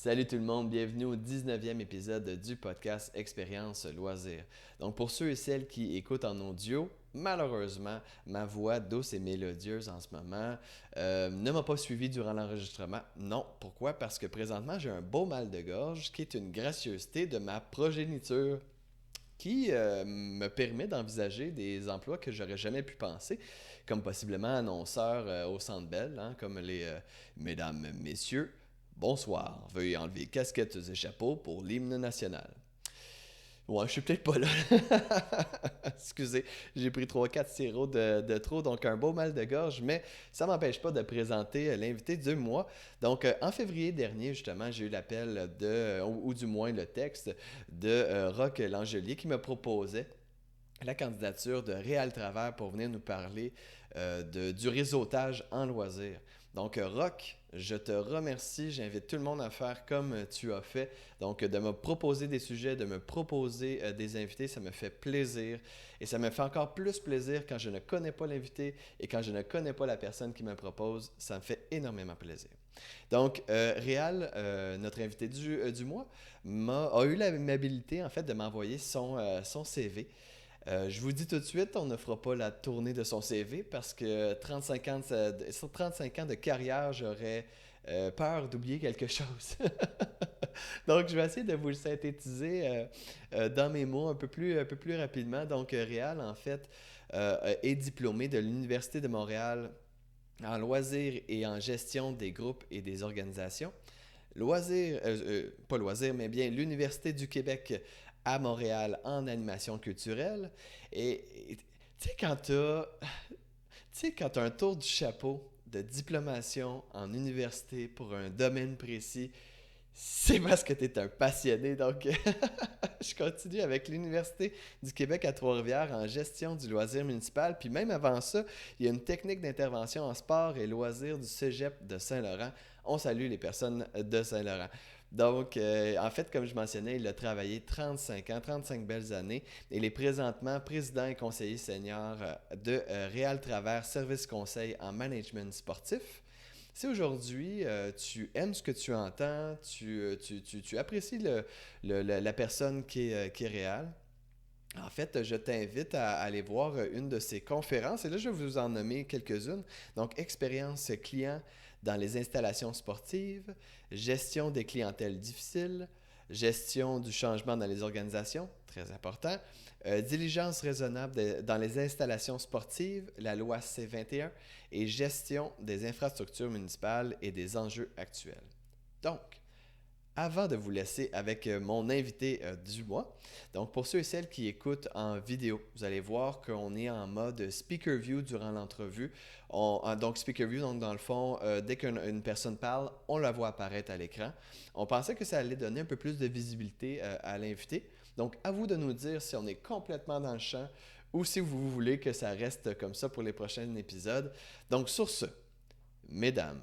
Salut tout le monde, bienvenue au 19e épisode du podcast Expérience Loisirs. Donc pour ceux et celles qui écoutent en audio, malheureusement, ma voix douce et mélodieuse en ce moment ne m'a pas suivi durant l'enregistrement. Non, pourquoi? Parce que présentement j'ai un beau mal de gorge qui est une gracieuseté de ma progéniture qui me permet d'envisager des emplois que j'aurais jamais pu penser, comme possiblement annonceur au Centre Bell, hein, comme les mesdames, messieurs, bonsoir, veuillez enlever casquettes et chapeaux pour l'hymne national. Ouais, je suis peut-être pas là. Excusez, j'ai pris 3-4 sirops de trop, donc un beau mal de gorge, mais ça m'empêche pas de présenter l'invité du mois. Donc, en février dernier, justement, j'ai eu l'appel ou du moins le texte de Roch Langelier qui me proposait la candidature de Réal Travers pour venir nous parler du réseautage en loisirs. Donc, Roch, je te remercie. J'invite tout le monde à faire comme tu as fait. Donc, de me proposer des sujets, de me proposer des invités, ça me fait plaisir. Et ça me fait encore plus plaisir quand je ne connais pas l'invité et quand je ne connais pas la personne qui me propose. Ça me fait énormément plaisir. Donc, Réal, notre invité du mois, a eu l'amabilité, en fait, de m'envoyer son CV. Je vous dis tout de suite, on ne fera pas la tournée de son CV parce que sur 35 ans de carrière, j'aurais peur d'oublier quelque chose. Donc, je vais essayer de vous le synthétiser dans mes mots un peu plus rapidement. Donc, Réal, en fait, est diplômé de l'Université de Montréal en loisirs et en gestion des groupes et des organisations. Pas loisirs, mais bien l'Université du Québec à Montréal en animation culturelle. Et tu sais, quand tu as un tour du chapeau de diplomation en université pour un domaine précis, c'est parce que tu es un passionné. Donc, je continue avec l'Université du Québec à Trois-Rivières en gestion du loisir municipal. Puis même avant ça, il y a une technique d'intervention en sport et loisirs du Cégep de Saint-Laurent. On salue les personnes de Saint-Laurent. Donc, en fait, comme je mentionnais, il a travaillé 35 ans, 35 belles années. Il est présentement président et conseiller senior de Réal Travers Service Conseil en management sportif. Si aujourd'hui tu aimes ce que tu entends, tu apprécies la personne qui est réelle, en fait, je t'invite à aller voir une de ses conférences. Et là, je vais vous en nommer quelques-unes. Donc, expérience client dans les installations sportives, gestion des clientèles difficiles, gestion du changement dans les organisations, très important, diligence raisonnable dans les installations sportives, la loi C21, et gestion des infrastructures municipales et des enjeux actuels. Donc, avant de vous laisser avec mon invité du mois, donc pour ceux et celles qui écoutent en vidéo, vous allez voir qu'on est en mode speaker view durant l'entrevue. Donc speaker view, donc dans le fond, dès qu'une personne parle, on la voit apparaître à l'écran. On pensait que ça allait donner un peu plus de visibilité à l'invité. Donc à vous de nous dire si on est complètement dans le champ ou si vous voulez que ça reste comme ça pour les prochains épisodes. Donc sur ce, mesdames,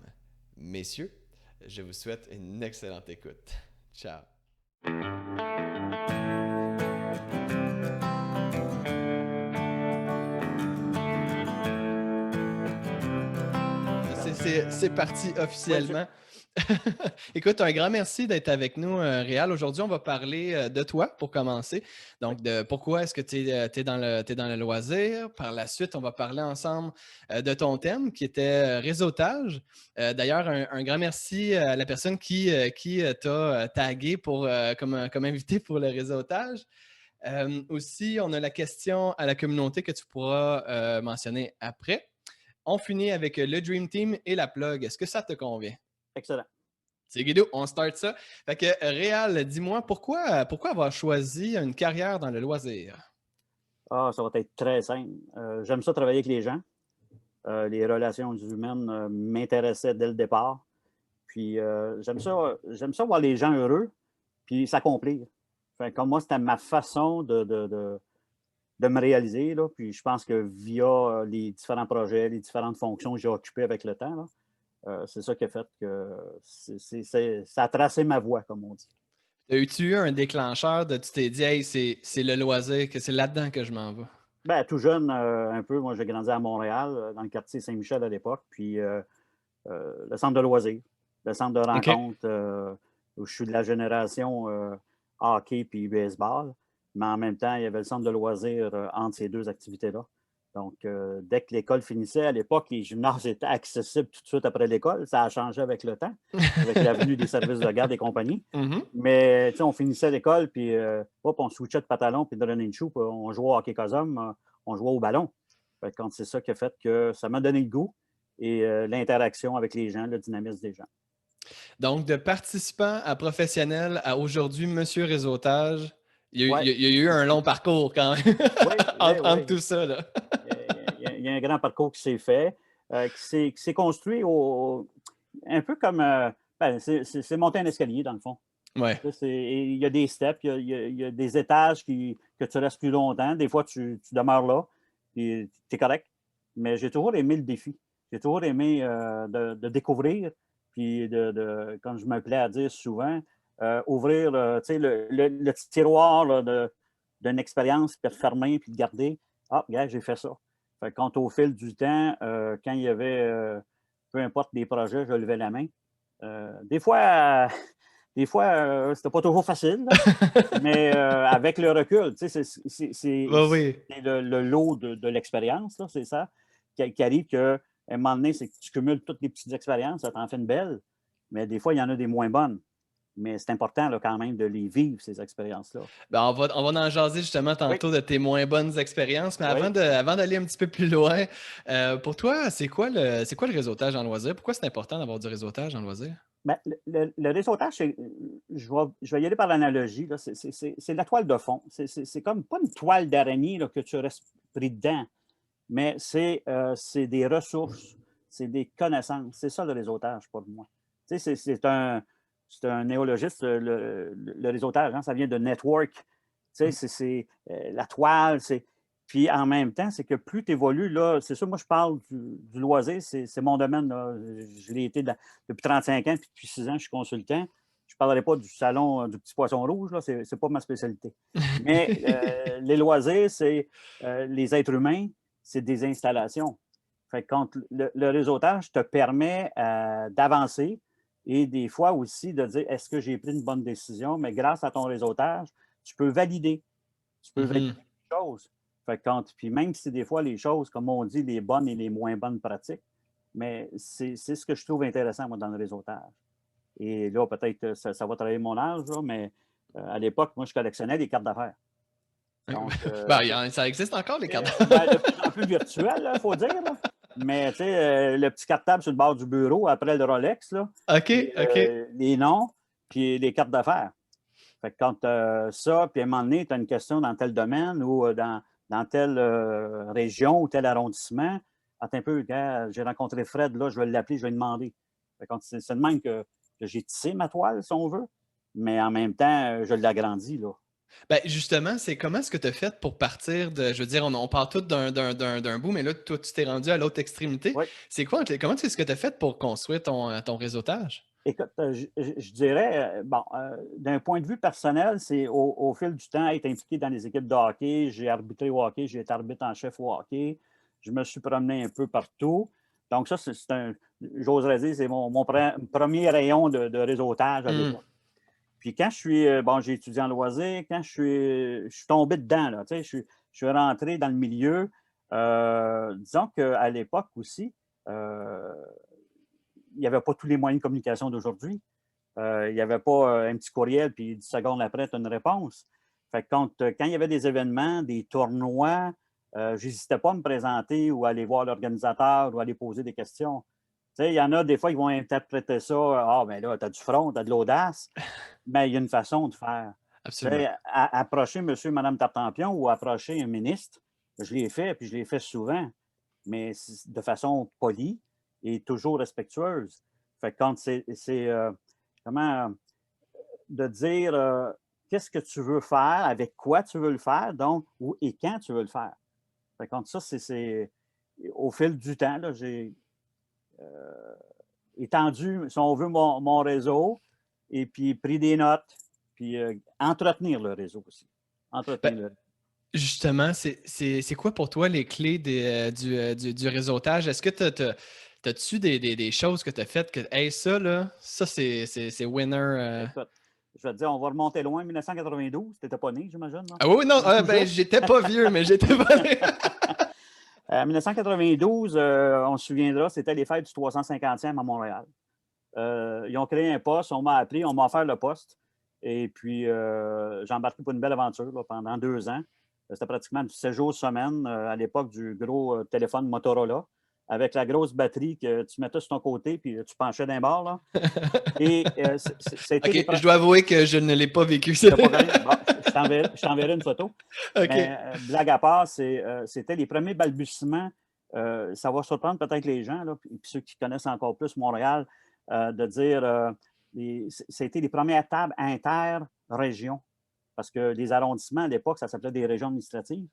messieurs, je vous souhaite une excellente écoute. Ciao. C'est parti Ouais, officiellement. Écoute, un grand merci d'être avec nous, Réal. Aujourd'hui, on va parler de toi pour commencer. oui. Donc, de pourquoi est-ce que tu es, dans le loisir. Par la suite, on va parler ensemble de ton thème qui était réseautage. D'ailleurs, un grand merci à la personne qui t'a tagué comme invité pour le réseautage. Aussi, on a la question à la communauté que tu pourras mentionner après. On finit avec le Dream Team et la plug. Est-ce que ça te convient? Excellent. C'est Guido, on start ça. Fait que Réal, dis-moi, pourquoi avoir choisi une carrière dans le loisir? Ah, ça va être très simple. J'aime ça travailler avec les gens. Les relations humaines m'intéressaient dès le départ. Puis j'aime ça voir les gens heureux, puis s'accomplir. Enfin, comme moi, c'était ma façon de me réaliser. Là. Puis je pense que via les différents projets, les différentes fonctions que j'ai occupées avec le temps, là, c'est ça qui a fait que ça a tracé ma voie, comme on dit. As-tu eu un déclencheur de tu t'es dit, hey, c'est le loisir, que c'est là-dedans que je m'en vais? Ben, tout jeune, un peu, moi, j'ai grandi à Montréal, dans le quartier Saint-Michel à l'époque, puis le centre de loisirs, le centre de OK. rencontre, je suis de la génération hockey puis baseball, mais en même temps, il y avait le centre de loisirs entre ces deux activités-là. Donc, dès que l'école finissait, à l'époque, les gymnases étaient accessibles tout de suite après l'école. Ça a changé avec le temps, avec l'avenue des services de garde et compagnie. Mhm. Mais, tu sais, on finissait l'école, puis hop, on switchait de pantalon, puis de running shoe, puis on jouait au hockey cosum, on jouait au ballon. Fait que quand c'est ça qui a fait que ça m'a donné le goût et l'interaction avec les gens, le dynamisme des gens. Donc, de participant à professionnel à aujourd'hui, Monsieur Réseautage, Ouais. il y a eu un long parcours quand même Oui, oui, entre oui. tout ça, là. Il y a un grand parcours qui s'est fait, qui s'est construit un peu comme. Ben, c'est monter un escalier, dans le fond. Ouais. Il y a des steps, il y a des étages que tu restes plus longtemps. Des fois, tu demeures là, puis tu es correct. Mais j'ai toujours aimé le défi. J'ai toujours aimé de découvrir, puis comme je me plais à dire souvent, ouvrir le petit tiroir là, d'une expérience, puis de fermer, puis de garder. Ah, regarde, j'ai fait ça. Fait que quand au fil du temps, quand il y avait, peu importe des projets, je levais la main. Des fois, c'était pas toujours facile, là, mais avec le recul, tu sais, c'est Oui. le lot de l'expérience, là, c'est ça, qui arrive qu'à un moment donné, c'est que tu cumules toutes les petites expériences, ça t'en fait une belle, mais des fois, il y en a des moins bonnes. Mais c'est important là, quand même de les vivre, ces expériences-là. Ben, on va en jaser justement Oui, tantôt de tes moins bonnes expériences, mais oui. avant d'aller un petit peu plus loin, pour toi, c'est quoi le réseautage en loisir? Pourquoi c'est important d'avoir du réseautage en loisir? Ben, le réseautage, je vais y aller par l'analogie. C'est la toile de fond. C'est comme pas une toile d'araignée là, que tu restes pris dedans, mais c'est des ressources, c'est des connaissances. C'est ça le réseautage pour moi. Tu sais, c'est un néologiste, le réseautage, hein, ça vient de network. Tu sais, c'est la toile, puis en même temps, c'est que plus tu évolues, là, c'est ça, moi je parle du loisir, c'est mon domaine. Là. Je l'ai été depuis 35 ans, puis depuis 6 ans, je suis consultant. Je ne parlerai pas du salon du petit poisson rouge, là, c'est pas ma spécialité. Mais les loisirs, c'est les êtres humains, c'est des installations. Fait que quand le réseautage te permet d'avancer et des fois aussi de dire est-ce que j'ai pris une bonne décision, mais grâce à ton réseautage, tu peux valider. Tu peux valider les choses. Fait que puis même si des fois les choses, comme on dit, les bonnes et les moins bonnes pratiques, mais c'est ce que je trouve intéressant, moi, dans le réseautage. Et là, peut-être ça va travailler mon âge, là, mais à l'époque, moi, je collectionnais des cartes d'affaires. Donc, Ben, ça existe encore, les cartes. ben, de plus en plus virtuel, il faut dire. Là. Mais tu sais, le petit cartable sur le bord du bureau après le Rolex, là, OK, et, OK. les noms, puis les cartes d'affaires. Fait que quand ça, puis à un moment donné, tu as une question dans tel domaine ou dans telle région ou tel arrondissement, attends un peu, j'ai rencontré Fred, là, je vais l'appeler, je vais lui demander. Fait que c'est de même que j'ai tissé ma toile, si on veut, mais en même temps, je l'agrandis, là. Ben, justement, c'est comment est-ce que tu as fait pour partir de, je veux dire, on part tout d'un bout, mais là, toi, tu t'es rendu à l'autre extrémité. Oui. C'est quoi, comment est-ce que tu as fait pour construire ton réseautage? Écoute, je dirais, bon, d'un point de vue personnel, c'est au fil du temps, être impliqué dans les équipes de hockey. J'ai arbitré au hockey, j'ai été arbitre en chef au hockey. Je me suis promené un peu partout. Donc, ça, j'oserais dire, c'est mon premier rayon de réseautage à l'époque. Puis quand bon, j'ai étudié en loisir, quand je suis tombé dedans, là, tu sais, je suis rentré dans le milieu. Disons qu'à l'époque aussi, il n'y avait pas tous les moyens de communication d'aujourd'hui. Il n'y avait pas un petit courriel, puis 10 secondes après, tu as une réponse. Fait que quand il y avait des événements, des tournois, je n'hésitais pas à me présenter ou à aller voir l'organisateur ou à aller poser des questions. Tu sais, il y en a des fois qui vont interpréter ça, ah, ben là, tu as du front, tu as de l'audace, mais il y a une façon de faire. Tu Absolument. sais, approcher monsieur, madame Tartampion ou approcher un ministre, je l'ai fait, puis je l'ai fait souvent, mais de façon polie et toujours respectueuse. Fait que quand comment de dire qu'est-ce que tu veux faire, avec quoi tu veux le faire, donc, où et quand tu veux le faire. Fait que quand ça, c'est au fil du temps, là, j'ai étendu, si on veut, mon réseau et puis pris des notes, puis entretenir le réseau aussi. Ben, Entretenir le réseau. justement, c'est quoi pour toi les clés du réseautage? Est-ce que T'as-tu des choses que tu as faites que, hey, ça, là, ça, c'est winner. Écoute, je vais te dire, on va remonter loin. 1992, tu n'étais pas né, j'imagine, non? Ah oui, non, Tout ben, juste. j'étais pas vieux, mais j'étais pas né. 1992, on se souviendra, c'était les fêtes du 350e à Montréal. Ils ont créé un poste, on m'a appelé, on m'a offert le poste. Et puis, j'ai embarqué pour une belle aventure là, pendant 2 ans. C'était pratiquement du 7 jours semaine à l'époque du gros téléphone Motorola, avec la grosse batterie que tu mettais sur ton côté, puis tu penchais d'un bord. Là. Et c'était OK, je dois avouer que je ne l'ai pas vécu, ça. Bon, je t'enverrai une photo. OK. Mais blague à part, c'était les premiers balbutiements. Ça va surprendre peut-être les gens, là, puis ceux qui connaissent encore plus Montréal, de dire c'était les premières tables inter-régions. Parce que les arrondissements, à l'époque, ça s'appelait des régions administratives.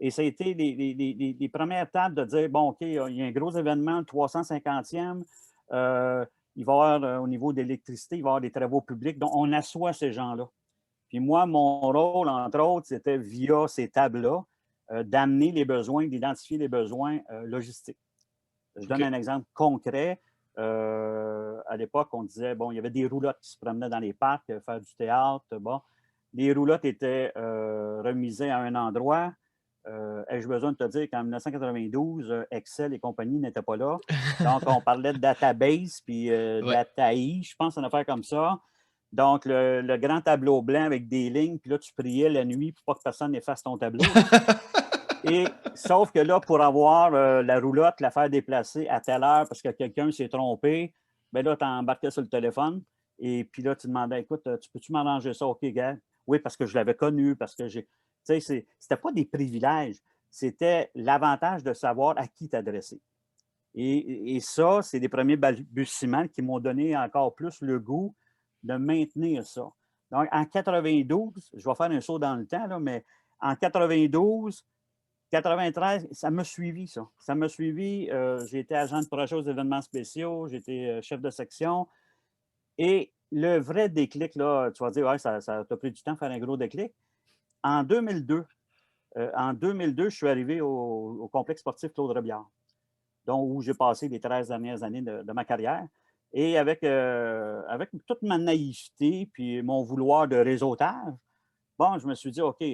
Et ça a été les premières tables de dire, bon, OK, il y a un gros événement, le 350e. Il va y avoir, au niveau de l'électricité, il va y avoir des travaux publics. Donc, on assoit ces gens-là. Puis moi, mon rôle, entre autres, c'était via ces tables-là, d'amener les besoins, d'identifier les besoins logistiques. Je donne un exemple concret. À l'époque, on disait, bon, il y avait des roulottes qui se promenaient dans les parcs, faire du théâtre. Bon, les roulottes étaient remisées à un endroit. Ai-je besoin de te dire qu'en 1992, Excel et compagnie n'étaient pas là. Donc, on parlait de database, puis dataI, je pense, une affaire comme ça. Donc, le grand tableau blanc avec des lignes, puis là, tu priais la nuit pour pas que personne n'efface ton tableau. Et sauf que là, pour avoir la roulotte, la faire déplacer à telle heure parce que quelqu'un s'est trompé, bien là, tu embarquais sur le téléphone et puis là, tu demandais, écoute, tu peux-tu m'arranger ça? OK, gars. Oui, parce que je l'avais connu, parce que j'ai. Tu sais, c'était pas des privilèges, c'était l'avantage de savoir à qui t'adresser. Et ça, c'est des premiers balbutiements qui m'ont donné encore plus le goût de maintenir ça. Donc, en 92, je vais faire un saut dans le temps, là, mais en 92, 93, ça m'a suivi, ça. Ça m'a suivi. J'ai été agent de projet aux événements spéciaux, j'ai été chef de section. Et le vrai déclic, là, tu vas dire, ouais, ça t'a pris du temps de faire un gros déclic. En 2002, je suis arrivé au complexe sportif Claude Robillard, où j'ai passé les 13 dernières années de ma carrière. Et avec toute ma naïveté puis mon vouloir de réseautage, bon, je me suis dit, OK,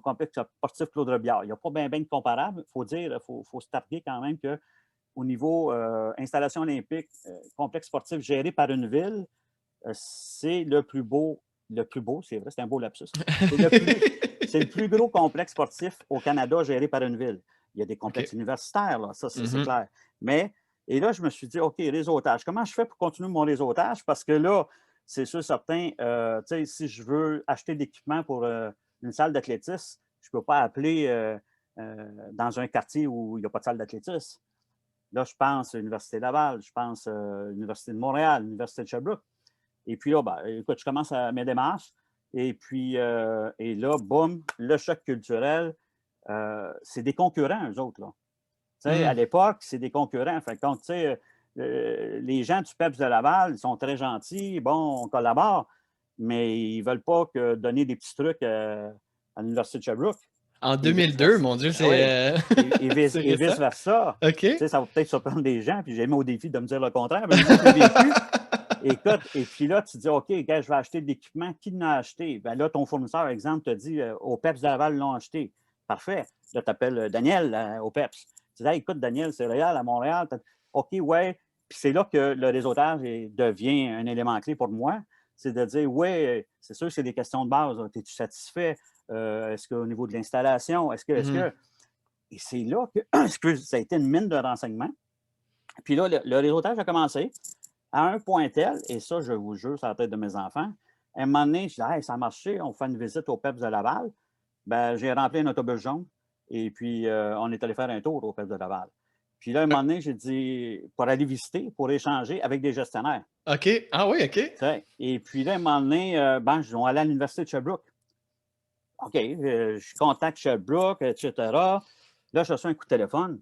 complexe sportif Claude Robillard, il n'y a pas bien de comparable. Il faut dire, il faut se targuer quand même qu'au niveau installation olympique, complexe sportif géré par une ville, c'est le plus beau, c'est vrai, c'est un beau lapsus. C'est le plus gros complexe sportif au Canada géré par une ville. Il y a des complexes universitaires, là, ça, c'est clair. Mais, et là, je me suis dit, OK, réseautage. Comment je fais pour continuer mon réseautage? Parce que là, c'est sûr, certain, si je veux acheter de l'équipement pour une salle d'athlétisme, je ne peux pas appeler dans un quartier où il n'y a pas de salle d'athlétisme. Là, je pense à l'Université Laval, je pense à l'Université de Montréal, l'Université de Sherbrooke. Et puis là, ben, écoute, je commence à mes démarches. Et puis, et là, boum, le choc culturel, c'est des concurrents, eux autres. Là. À l'époque, c'est des concurrents. Fait que, tu sais, les gens du PEPS de Laval, ils sont très gentils, bon, on collabore, mais ils ne veulent pas donner des petits trucs à l'Université de Sherbrooke. En 2002, mon Dieu, c'est... Et vice-versa. OK. Ça va peut-être surprendre des gens, puis j'ai mis au défi de me dire le contraire, mais moi, je l'ai vécu. Écoute, et puis là, tu dis, OK, gars, je vais acheter de l'équipement. Qui l'a acheté? Bien là, ton fournisseur, par exemple, te dit, au PEPS de Laval, l'ont acheté. Parfait. Là, tu appelles Daniel au PEPS. Tu dis, hey, écoute, Daniel, c'est réel à Montréal. OK, ouais. Puis c'est là que le réseautage devient un élément clé pour moi. C'est de dire, oui, c'est sûr que c'est des questions de base. Es-tu satisfait? Est-ce qu'au niveau de l'installation, est-ce que. Et c'est là que ça a été une mine de renseignements. Puis là, le réseautage a commencé à un point tel, et ça, je vous jure, c'est la tête de mes enfants. À un moment donné, je dis, hey, ça a marché, on fait une visite au PEPS de Laval. Ben, j'ai rempli un autobus jaune, et puis on est allé faire un tour au PEPS de Laval. Puis là, à un moment donné, j'ai dit, pour aller visiter, pour échanger avec des gestionnaires. OK. Ah oui, OK. Et puis là, à un moment donné, je vais aller à l'Université de Sherbrooke. OK, je contacte Sherbrooke, etc. Là, je reçois un coup de téléphone.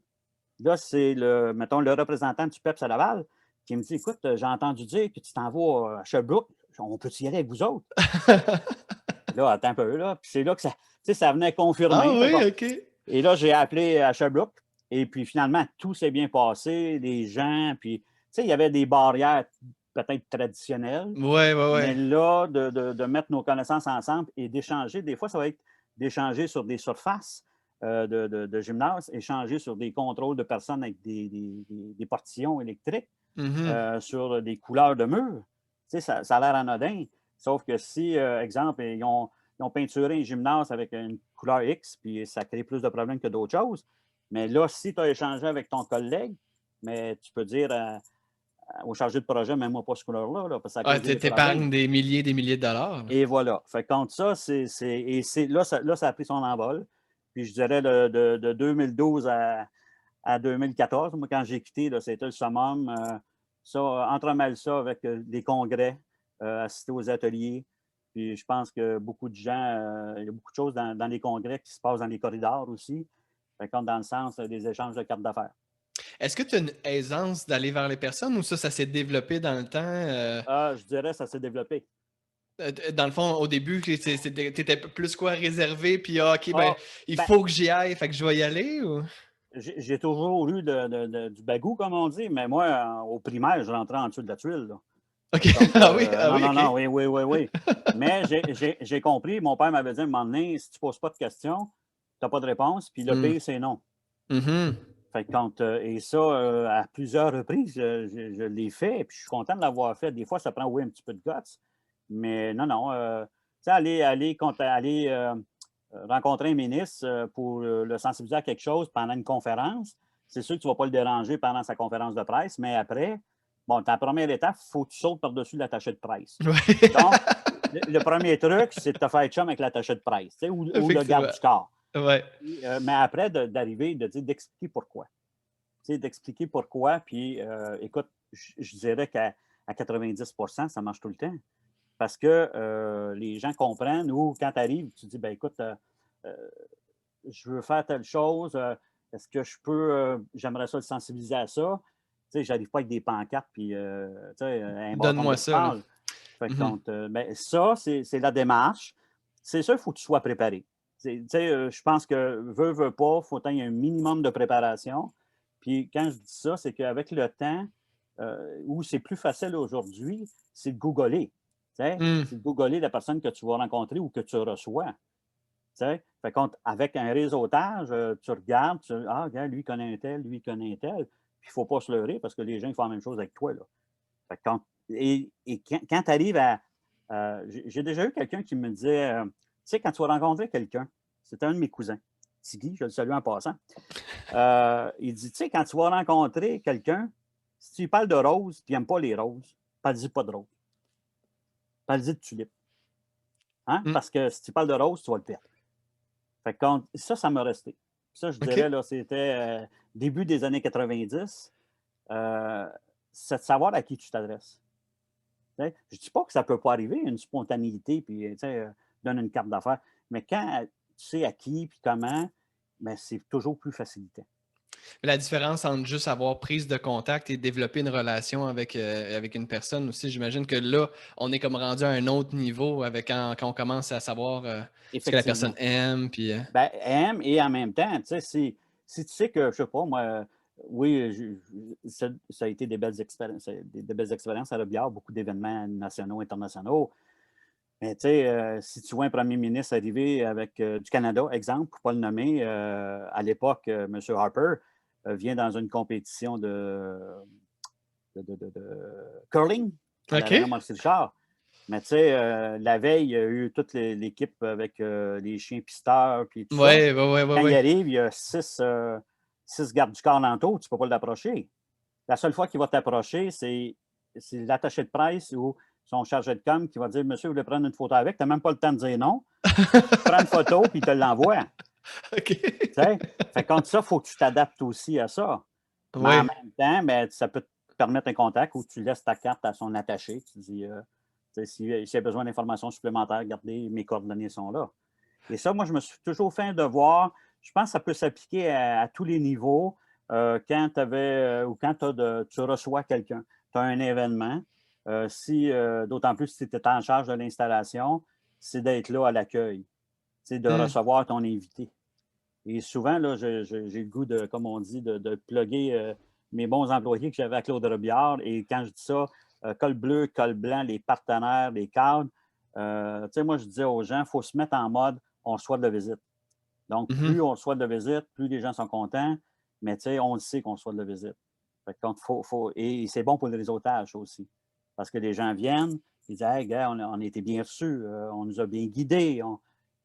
Là, c'est mettons, le représentant du PEPS à Laval qui me dit, écoute, j'ai entendu dire que tu t'en vas à Sherbrooke. On peut y aller avec vous autres? Là, attends un peu, là. Puis c'est là que ça venait confirmer. Ah oui, OK. Et là, j'ai appelé à Sherbrooke. Et puis finalement, tout s'est bien passé, les gens, puis, tu sais, il y avait des barrières peut-être traditionnelles, Ouais, ouais, mais ouais. là, de mettre nos connaissances ensemble et d'échanger, des fois, ça va être d'échanger sur des surfaces de gymnase, échanger sur des contrôles de personnes avec des portillons électriques, Mhm. sur des couleurs de murs. Tu sais, ça a l'air anodin. Sauf que si, exemple, ils ont peinturé un gymnase avec une couleur X, puis ça crée plus de problèmes que d'autres choses. Mais là, si tu as échangé avec ton collègue, mais tu peux dire au chargé de projet, mets-moi pas cette couleur-là, là, parce que ça Ah, cause des t'épargnes problèmes. des milliers de dollars, là. Et voilà. Fait que contre ça, là, ça a pris son envol. Puis je dirais de 2012 à 2014, moi, quand j'ai quitté, là, c'était le summum. Ça, entremêle ça avec des congrès, assister aux ateliers. Puis je pense que beaucoup de gens, il y a beaucoup de choses dans les congrès qui se passent dans les corridors aussi. Fait comme dans le sens des échanges de cartes d'affaires. Est-ce que tu as une aisance d'aller vers les personnes ou ça s'est développé dans le temps? Ah, je dirais que ça s'est développé. Dans le fond, au début, t'étais plus quoi réservé, puis ah, ok, ben, Ah, il ben, faut que j'y aille, fait que je vais y aller ou? j'ai toujours eu du bagou, comme on dit, mais moi, au primaire, je rentrais en dessous de la tuile, là. Ok, Fait que, ah oui, ah non, oui, non, non, ok. oui, oui, oui, oui. Mais j'ai compris, mon père m'avait dit à un moment donné, si tu ne poses pas de questions, tu n'as pas de réponse, puis le Hmm. pire, c'est non. Mhm. Fait que et ça, à plusieurs reprises, je l'ai fait, puis je suis content de l'avoir fait. Des fois, ça prend, oui, un petit peu de guts, mais non, non. Tu sais, aller rencontrer un ministre pour le sensibiliser à quelque chose pendant une conférence, c'est sûr que tu ne vas pas le déranger pendant sa conférence de presse, mais après, bon, ta première étape, il faut que tu sautes par-dessus l'attaché de presse. Ouais. Donc, le premier truc, c'est de te faire chum avec l'attaché de presse, tu sais, ou le garde Effectivement. du corps. Ouais. Mais après, d'arriver, d'expliquer pourquoi. Tu sais, d'expliquer pourquoi. Puis, écoute, je dirais qu'à 90 ça marche tout le temps. Parce que les gens comprennent ou quand tu arrives, tu dis, ben écoute, euh, je veux faire telle chose. Est-ce que je peux, j'aimerais ça le sensibiliser à ça. Tu sais, j'arrive pas avec des pancartes puis, tu sais, un bâton de Donne-moi ça, là. baseball. Fait que Mhm. ben, ça, c'est la démarche. C'est ça, il faut que tu sois préparé. Tu sais, je pense que veut pas, il faut qu'il y ait un minimum de préparation. Puis quand je dis ça, c'est qu'avec le temps, où c'est plus facile aujourd'hui, c'est de googler. Tu sais, Hmm. c'est de googler la personne que tu vas rencontrer ou que tu reçois. Tu sais, fait avec un réseautage, tu regardes, ah, regarde, lui connaît un tel, lui connaît un tel. Puis il ne faut pas se leurrer parce que les gens ils font la même chose avec toi. Là. Fait que quand tu arrives à. J'ai déjà eu quelqu'un qui me disait, tu sais, quand tu vas rencontrer quelqu'un, c'était un de mes cousins, Tigui, je le salue en passant. Il dit, tu sais, quand tu vas rencontrer quelqu'un, si tu lui parles de roses, puis il n'aime pas les roses, parle-y pas de roses. Parle-y de tulipes. Hein? Hmm. Parce que si tu parles de roses, tu vas le perdre. Fait que ça m'a resté. Ça, je OK. dirais, là, c'était début des années 90. C'est de savoir à qui tu t'adresses. Je ne dis pas que ça ne peut pas arriver, une spontanéité, puis donne une carte d'affaires. Mais quand tu sais à qui puis comment, ben, c'est toujours plus facilitant. La différence entre juste avoir prise de contact et développer une relation avec une personne aussi, j'imagine que là, on est comme rendu à un autre niveau avec quand on commence à savoir ce que la personne Effectivement. aime. Puis, Ben, aime et en même temps, tu sais, si tu sais que, je ne sais pas, moi, oui, ça a été des belles expériences à la bière, beaucoup d'événements nationaux, internationaux. Mais tu sais, si tu vois un premier ministre arriver avec du Canada, exemple, pour ne pas le nommer, à l'époque, M. Harper vient dans une compétition de curling à l'Arena OK. Maurice-Richard. Mais tu sais, la veille, il y a eu toute l'équipe avec les chiens pisteurs puis tout ça. Ouais, ouais, ouais, ouais, Quand il ouais. arrive, il y a six gardes du corps l'entour, tu ne peux pas l'approcher. La seule fois qu'il va t'approcher, c'est l'attaché de presse ou son chargé de com qui va dire Monsieur, vous voulez prendre une photo avec? Tu n'as même pas le temps de dire non. Tu prends une photo puis il te l'envoie. OK. Tu sais? Fait contre ça, il faut que tu t'adaptes aussi à ça. Mais en Ouais. même temps, ben, ça peut te permettre un contact où tu laisses ta carte à son attaché. Tu dis s'il y a besoin d'informations supplémentaires, regardez, mes coordonnées sont là. Et ça, moi, je me suis toujours fait un devoir. Je pense que ça peut s'appliquer à tous les niveaux. Quand tu avais ou quand tu reçois quelqu'un, tu as un événement. D'autant plus si tu étais en charge de l'installation, c'est d'être là à l'accueil, c'est de Hmm. recevoir ton invité. Et souvent, là, j'ai le goût de, comme on dit, de plugger mes bons employés que j'avais à Claude Robillard. Et quand je dis ça, col bleu, col blanc, les partenaires, les cadres, tu sais, moi, je disais aux gens, il faut se mettre en mode on reçoit de la visite. Donc, Mhm. plus on reçoit de la visite, plus les gens sont contents, mais tu sais, on le sait qu'on reçoit de la visite. Fait que et c'est bon pour le réseautage aussi. Parce que les gens viennent, ils disent hey, gars, on a été bien reçus, on nous a bien guidés.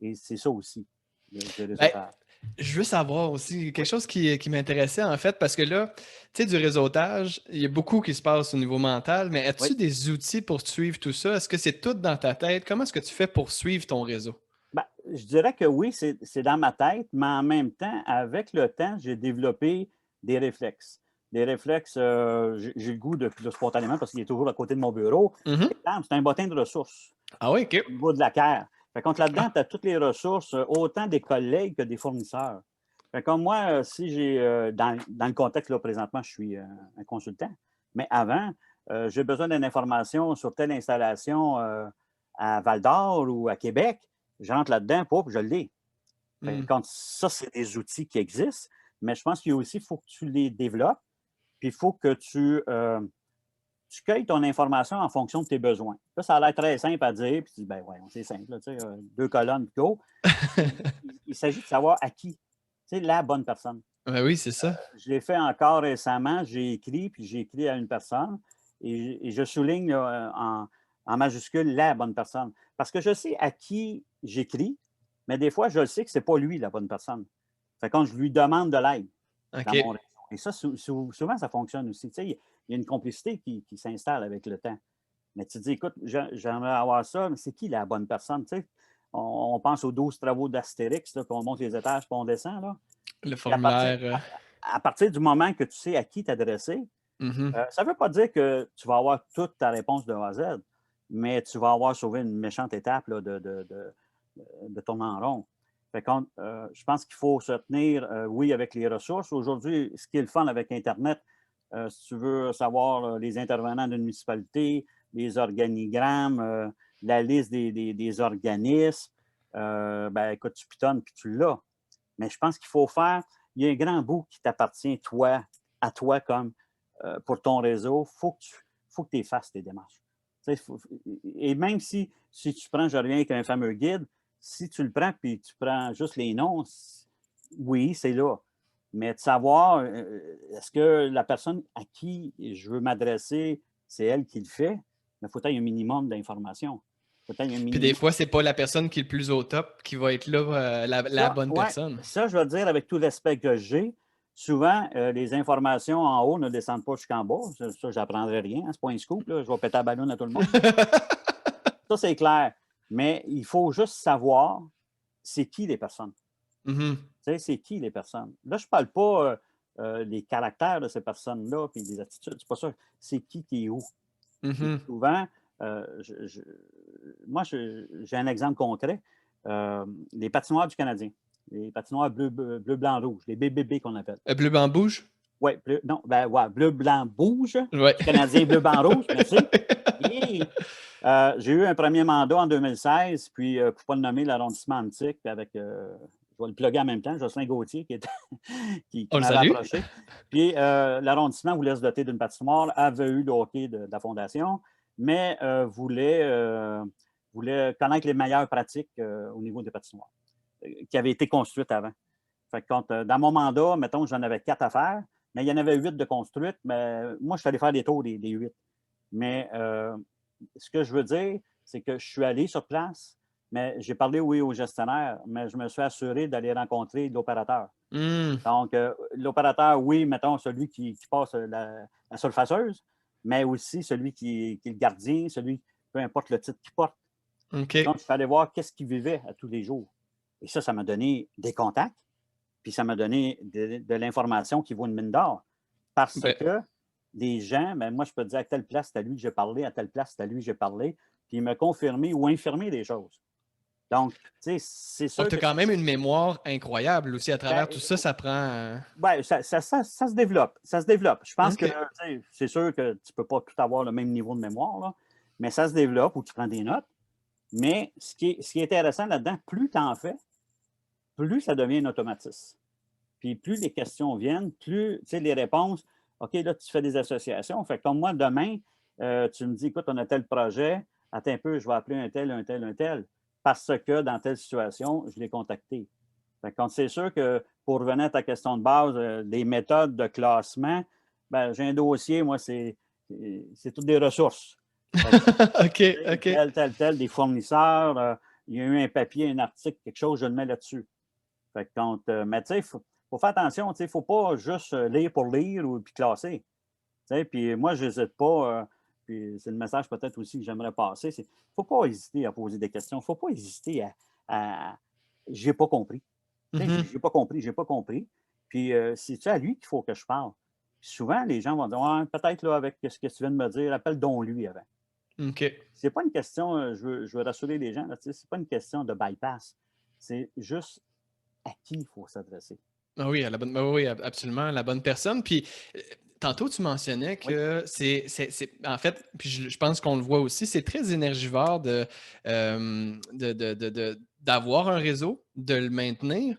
Et c'est ça aussi, le Ben, réseautage. je veux savoir aussi quelque Oui, chose qui m'intéressait en fait, parce que là, tu sais, du réseautage, il y a beaucoup qui se passe au niveau mental, mais as-tu oui. des outils pour suivre tout ça? Est-ce que c'est tout dans ta tête? Comment est-ce que tu fais pour suivre ton réseau? Ben, je dirais que oui, c'est dans ma tête, mais en même temps, avec le temps, j'ai développé des réflexes. Des réflexes, j'ai le goût de, spontanément, parce qu'il est toujours à côté de mon bureau. Mhm. Exemple, c'est un bottin de ressources Ah oui, ok. au niveau de la CAR. Fait que là-dedans, Ah. tu as toutes les ressources, autant des collègues que des fournisseurs. Fait comme moi, si j'ai, dans le contexte, là, présentement, je suis un consultant, mais avant, j'ai besoin d'une information sur telle installation à Val-d'Or ou à Québec, j'entre là-dedans, puis je l'ai. Fait que Hmm. quand ça, c'est des outils qui existent, mais je pense qu'il y a aussi, il faut que tu les développes, puis il faut que tu cueilles ton information en fonction de tes besoins. Là, ça a l'air très simple à dire, puis tu dis, ben ouais, c'est simple, là, tu sais, deux colonnes, puis go. Il s'agit de savoir à qui. Tu sais, la bonne personne. Ben oui, c'est ça. Je l'ai fait encore récemment, puis j'ai écrit à une personne, et je souligne là, en majuscule la bonne personne. Parce que je sais à qui j'écris, mais des fois, je sais que ce n'est pas lui la bonne personne. Fait quand je lui demande de l'aide dans mon OK. réseau. Et ça, souvent, ça fonctionne aussi. Tu sais, il y a une complicité qui s'installe avec le temps. Mais tu te dis, écoute, j'aimerais avoir ça, mais c'est qui la bonne personne? Tu sais, on pense aux 12 travaux d'Astérix, là, puis on monte les étages, puis on descend. Là. Le Puis à partir, formulaire. à partir du moment que tu sais à qui t'adresser, Mhm. ça ne veut pas dire que tu vas avoir toute ta réponse de A à Z, mais tu vas avoir sauvé une méchante étape là, de tourner en rond. Fait que, je pense qu'il faut se tenir, oui, avec les ressources. Aujourd'hui, ce qui est le fun avec Internet, si tu veux savoir les intervenants d'une municipalité, les organigrammes, la liste des organismes, ben, écoute, tu pitonnes puis tu l'as. Mais je pense qu'il faut faire, il y a un grand bout qui t'appartient, toi, à toi comme pour ton réseau. Faut que tu fasses tes démarches. Et même si tu prends, je reviens avec un fameux guide, si tu le prends puis tu prends juste les noms, oui, c'est là. Mais de savoir, est-ce que la personne à qui je veux m'adresser, c'est elle qui le fait, mais il faut qu'il y ait un minimum d'informations. Il faut qu'il y ait un Puis des minimum. fois, c'est pas la personne qui est le plus au top qui va être là, la Ça, bonne ouais, personne. ça, je veux dire, avec tout l'aspect que j'ai, souvent, les informations en haut ne descendent pas jusqu'en bas. Ça, j'apprendrai rien. C'est pas un scoop, là. Je vais péter la ballonne à tout le monde. Ça, c'est clair. Mais il faut juste savoir c'est qui les personnes. Mhm. Tu sais, c'est qui les personnes. Là, je ne parle pas des caractères de ces personnes-là puis des attitudes. C'est pas ça. C'est qui est où. Puis Mhm. souvent, moi, j'ai un exemple concret. Les patinoires du Canadien. Les patinoires bleu, bleu, blanc, rouge. Les BBB qu'on appelle. Bleu, blanc, bouge? Oui, non, ben, ouais, bleu, blanc, rouge. Ouais. Du Canadien bleu, blanc, rouge, merci. Et, j'ai eu un premier mandat en 2016, puis pour ne pas le nommer, l'arrondissement antique, puis avec, je vais le plugger en même temps, Jocelyn Gauthier qui On le m'avait salue. approché. Puis l'arrondissement voulait se doter d'une patinoire, avait eu le hockey de la Fondation, mais voulait connaître les meilleures pratiques au niveau des patinoires qui avaient été construites avant. Fait que dans mon mandat, mettons, j'en avais 4 à faire, mais il y en avait 8 de construites, mais moi, je suis allé faire des tours des 8. Mais ce que je veux dire, c'est que je suis allé sur place, mais j'ai parlé, oui, au gestionnaire, mais je me suis assuré d'aller rencontrer l'opérateur. Hmm. Donc, l'opérateur, oui, mettons, celui qui passe la surfaceuse, mais aussi celui qui est le gardien, celui, peu importe le titre qu'il porte. OK. Donc, je suis allé voir qu'est-ce qu'il vivait à tous les jours. Et ça m'a donné des contacts, puis ça m'a donné de l'information qui vaut une mine d'or. Parce Ben, que les gens, ben moi, je peux te dire à telle place, c'est à lui que j'ai parlé, à telle place, c'est à lui que j'ai parlé, puis il m'a confirmé ou infirmé des choses. Donc, tu sais, c'est donc, sûr tu as que quand même une mémoire incroyable aussi à ben, travers tout ça. Ça prend. ben, ça se développe. Ça se développe. Je pense que OK. c'est sûr que tu ne peux pas tout avoir le même niveau de mémoire, là, mais ça se développe ou tu prends des notes. Mais ce qui est intéressant là-dedans, plus tu en fais, plus ça devient un automatisme. Puis plus les questions viennent, plus, tu sais, les réponses, OK, là, tu fais des associations. Fait que comme moi, demain, tu me dis, écoute, on a tel projet, attends un peu, je vais appeler un tel, un tel, un tel, parce que dans telle situation, je l'ai contacté. Fait que c'est sûr que pour revenir à ta question de base, des méthodes de classement, ben, j'ai un dossier, moi, c'est toutes des ressources. Fait que, OK, OK. tel, des fournisseurs, il y a eu un papier, un article, quelque chose, je le mets là-dessus. Fait que mais tu sais, il faut faire attention, tu sais, il ne faut pas juste lire pour lire ou puis classer. Tu sais, puis moi, je n'hésite pas, puis c'est le message peut-être aussi que j'aimerais passer, c'est il ne faut pas hésiter à poser des questions, il ne faut pas hésiter à j'ai pas compris. Tu sais, Mhm. j'ai pas compris, j'ai pas compris. Puis c'est-tu à lui qu'il faut que je parle? Puis souvent, les gens vont dire ouais, peut-être là, avec ce que tu viens de me dire, appelle donc lui avant. OK. C'est pas une question, je veux rassurer les gens, ce n'est pas une question de bypass. C'est juste à qui il faut s'adresser. Ah oui, à la bonne, bah oui, absolument, la bonne personne. Puis tantôt, tu mentionnais Oui. que en fait, puis je pense qu'on le voit aussi, c'est très énergivore d'avoir un réseau, de le maintenir.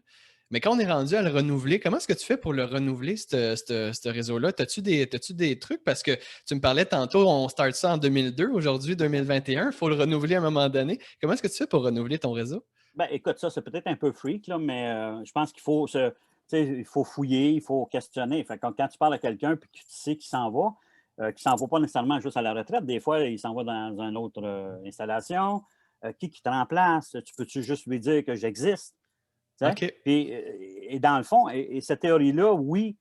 Mais quand on est rendu à le renouveler, comment est-ce que tu fais pour le renouveler, ce réseau-là? T'as-tu des trucs? Parce que tu me parlais tantôt, on start ça en 2002, aujourd'hui 2021, il faut le renouveler à un moment donné. Comment est-ce que tu fais pour renouveler ton réseau? Ben, écoute, ça, c'est peut-être un peu freak, là, mais je pense qu'il faut il faut fouiller, il faut questionner. Fait que quand tu parles à quelqu'un puis que tu sais qu'il s'en va, qu'il s'en va pas nécessairement juste à la retraite, des fois, il s'en va dans une autre installation. Qui te remplace? Tu peux-tu juste lui dire que j'existe? Tu sais? OK. Puis, et dans le fond, et cette théorie-là, oui,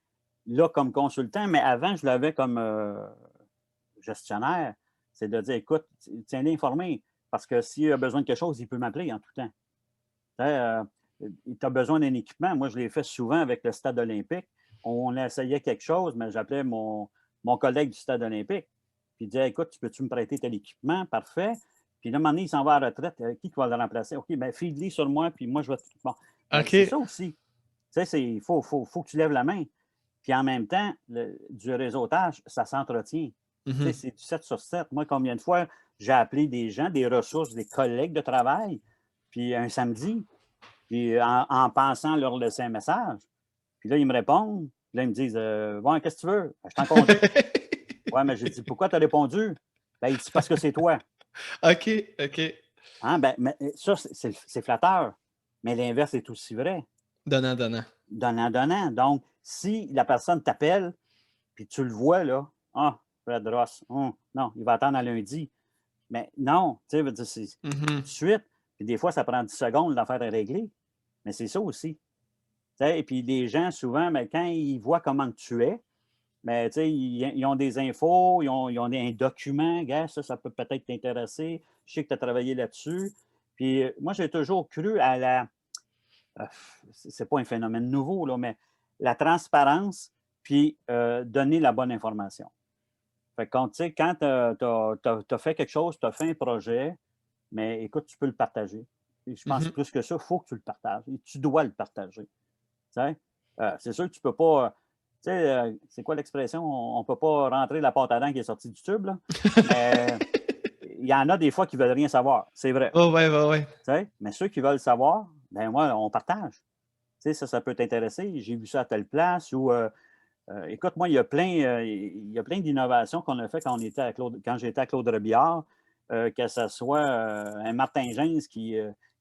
là, comme consultant, mais avant, je l'avais comme gestionnaire. C'est de dire, écoute, tiens-les informé, parce que s'il a besoin de quelque chose, il peut m'appeler en tout temps. Tu as besoin d'un équipement. Moi, je l'ai fait souvent avec le stade olympique. On essayait quelque chose, mais j'appelais mon collègue du stade olympique. Puis il disait, écoute, peux-tu me prêter tel équipement? Parfait. Puis là, un moment donné, il s'en va à la retraite. Qui va le remplacer? OK, bien, file-le sur moi, puis moi, je vais. Bon, ben, c'est OK. ça aussi. Tu sais, il faut que tu lèves la main. Puis en même temps, du réseautage, ça s'entretient. Tu sais, Mhm. c'est du 7 sur 7. Moi, combien de fois j'ai appelé des gens, des ressources, des collègues de travail, puis un samedi, puis en pensant leur laisser un message. Puis là, ils me répondent. Puis là, ils me disent ouais, qu'est-ce que tu veux? Ben, je suis en congé. Ouais, mais j'ai dit pourquoi tu as répondu? Ben, il dit parce que c'est toi. OK, OK. Hein? Ben, mais ça, c'est flatteur. Mais l'inverse est aussi vrai. Donnant, donnant. Donnant, donnant. Donc, si la personne t'appelle, puis tu le vois, là, ah, Fred Ross, non, il va attendre à lundi. Mais non, tu sais, c'est tout Mhm. de suite. Puis des fois, ça prend 10 secondes, l'affaire est réglée. Mais c'est ça aussi. Et puis les gens, souvent, mais quand ils voient comment tu es, mais, ils ont des infos, ils ont un document, gars, ça peut peut-être t'intéresser. Je sais que tu as travaillé là-dessus. Puis moi, j'ai toujours cru à euh, c'est pas un phénomène nouveau, là, mais la transparence, puis donner la bonne information. Fait que quand tu as fait quelque chose, tu as fait un projet, mais écoute, tu peux le partager. Et je pense Mhm. plus que ça, il faut que tu le partages. Et tu dois le partager. C'est sûr que tu ne peux pas. C'est quoi l'expression? On ne peut pas rentrer la pâte à dents qui est sortie du tube, là. Mais il y en a des fois qui ne veulent rien savoir. C'est vrai. Oh, ouais, ouais, ouais. Mais ceux qui veulent savoir, ben moi, on partage. Ça peut t'intéresser. J'ai vu ça à telle place ou écoute, moi, il y a plein d'innovations qu'on a fait quand j'étais à Claude Robillard, que ce soit un Martin Gens qui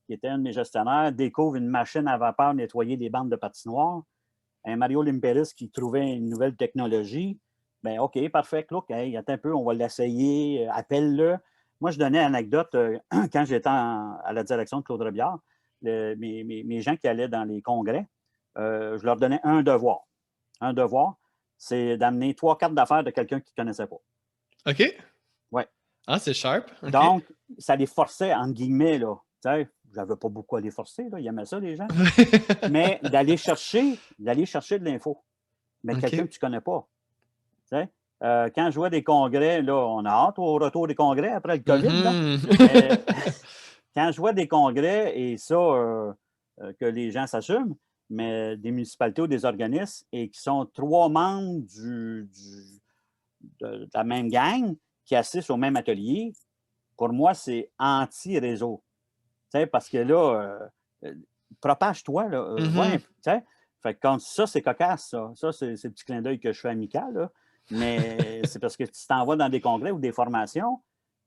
était un de mes gestionnaire, découvre une machine à vapeur nettoyer des bandes de patinoire. Un Mario Limperis qui trouvait une nouvelle technologie. Bien, OK, parfait, look, hey, attends un peu, on va l'essayer, appelle-le. Moi, je donnais l'anecdote quand j'étais à la direction de Claude Robillard, mes gens qui allaient dans les congrès, je leur donnais un devoir. Un devoir, c'est d'amener 3 cartes d'affaires de quelqu'un qu'ils ne connaissaient pas. OK. Ouais. Ah, c'est sharp. OK. Donc, ça les forçait, entre guillemets, là. Tu sais, j'avais pas beaucoup à les forcer, là. Ils aimaient ça, les gens. Mais d'aller chercher de l'info. Mais quelqu'un OK. que tu ne connais pas. Tu sais? Quand je vois des congrès, là, on a hâte au retour des congrès après le COVID, là. Mhm. Mais quand je vois des congrès, et ça, que les gens s'assument, mais des municipalités ou des organismes, et qui sont 3 membres de la même gang qui assistent au même atelier, pour moi, c'est anti-réseau. Tu sais, parce que là, propage-toi, là. Mhm. Tu sais. Fait que quand ça, c'est cocasse, ça. Ça, c'est le petit clin d'œil que je fais amical, là. Mais c'est parce que tu t'en vas dans des congrès ou des formations,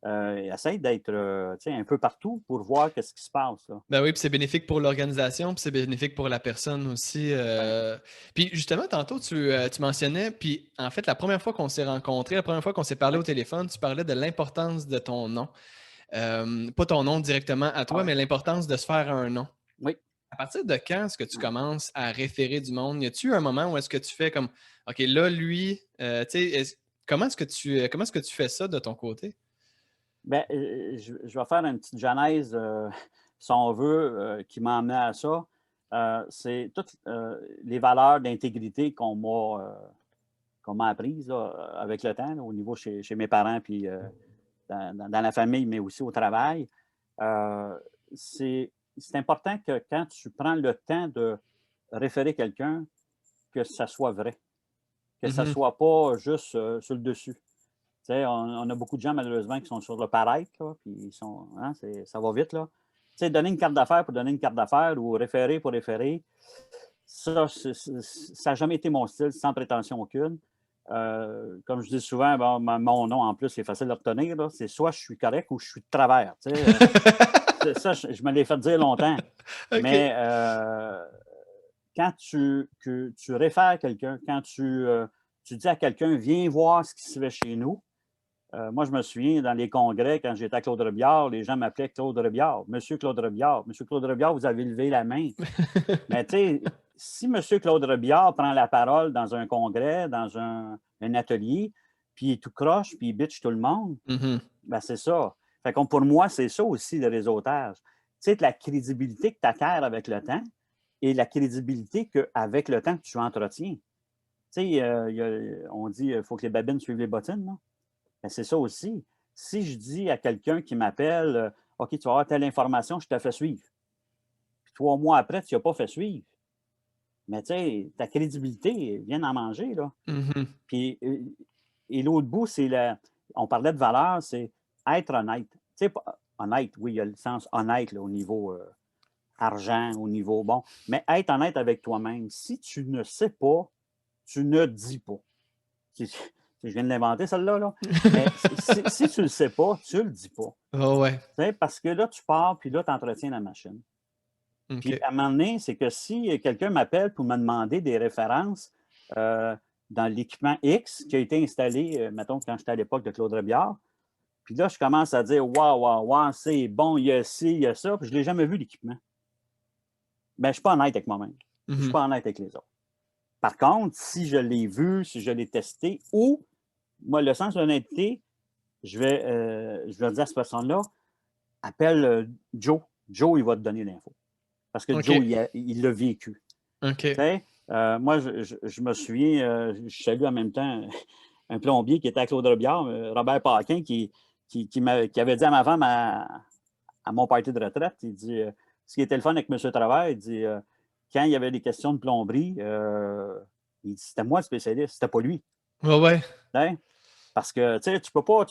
essaye d'être tu sais, un peu partout pour voir qu'est-ce qui se passe, là. Ben oui, puis c'est bénéfique pour l'organisation, puis c'est bénéfique pour la personne aussi. Ouais. Puis justement, tantôt, tu mentionnais, puis en fait, la première fois qu'on s'est rencontrés, la première fois qu'on s'est parlé Oui. au téléphone, tu parlais de l'importance de ton nom. Pas ton nom directement à Ah toi, oui. mais l'importance de se faire un nom. Oui. À partir de quand est-ce que tu commences à référer du monde? Y a-tu un moment où est-ce que tu fais comme, OK, là, lui, tu sais, comment est-ce que tu fais ça de ton côté? Ben, je vais faire une petite genèse, si on veut, qui m'a amené à ça. C'est toutes les valeurs d'intégrité qu'on m'a apprises là, avec le temps, là, au niveau chez mes parents, puis dans la famille, mais aussi au travail. Euh, c'est important que quand tu prends le temps de référer quelqu'un, que ça soit vrai, que ça ne Mhm, soit pas juste sur le dessus. Tu sais, on a beaucoup de gens, malheureusement, qui sont sur le paraître, là, puis ils sont, hein, ça va vite, là. Tu sais, donner une carte d'affaires pour donner une carte d'affaires ou référer pour référer, ça, ça n'a jamais été mon style, sans prétention aucune. Comme je dis souvent, bon, mon nom, en plus, c'est facile de retenir, là. C'est soit je suis correct ou je suis de travers. Tu sais, ça, je me l'ai fait dire longtemps. OK. Mais quand tu réfères quelqu'un, quand tu dis à quelqu'un, viens voir ce qui se fait chez nous. Moi, je me souviens, dans les congrès, quand j'étais à Claude Robillard, les gens m'appelaient Claude Robillard. Monsieur Claude Robillard. Monsieur Claude Robillard, vous avez levé la main. Mais tu sais, si Monsieur Claude Robillard prend la parole dans un congrès, dans un atelier, puis il tout croche, puis il bitch tout le monde, Mhm, ben c'est ça. Fait que pour moi, c'est ça aussi le réseautage. Tu sais, la crédibilité que tu acquiers avec le temps et la crédibilité qu'avec le temps, tu entretiens. Tu sais, on dit il faut que les babines suivent les bottines, là. Ben, c'est ça aussi. Si je dis à quelqu'un qui m'appelle, OK, tu vas avoir telle information, je te fais suivre. Puis 3 mois après, tu n'as pas fait suivre. Mais tu sais, ta crédibilité vient d'en manger, là. mhm. Puis, et l'autre bout, on parlait de valeur, c'est être honnête. Tu sais, honnête, oui, il y a le sens honnête là, au niveau argent, au niveau bon, mais être honnête avec toi-même. Si tu ne sais pas, tu ne dis pas. Je viens de l'inventer, celle-là, là. Mais si tu ne le sais pas, tu ne le dis pas. Oh ouais. Tu sais, parce que là, tu pars, puis là, tu entretiens la machine. Puis OK. à un moment donné, c'est que si quelqu'un m'appelle pour me demander des références euh, dans l'équipement X qui a été installé, mettons, quand j'étais à l'époque de Claude Robillard, puis là, je commence à dire waouh, waouh, waouh, c'est bon, il y a ci, il y a ça, puis je ne l'ai jamais vu l'équipement. Bien, je ne suis pas honnête avec moi-même. Puis je ne suis Mhm. pas honnête avec les autres. Par contre, si je l'ai vu, si je l'ai testé, ou moi, le sens de l'honnêteté, je vais dire à cette personne-là, appelle Joe. Joe, il va te donner l'info. Parce que Joe, OK. il l'a vécu. Tu OK. sais, moi, je me souviens, je salue en même temps un plombier qui était à Claude Robillard, Robert Paquin, qui avait dit à ma femme à mon party de retraite, il dit, ce qui était le fun avec M. Travers, il dit, quand il y avait des questions de plomberie, il dit, c'était moi le spécialiste, c'était pas lui. Ouais, ouais. Tu sais. Parce que tu ne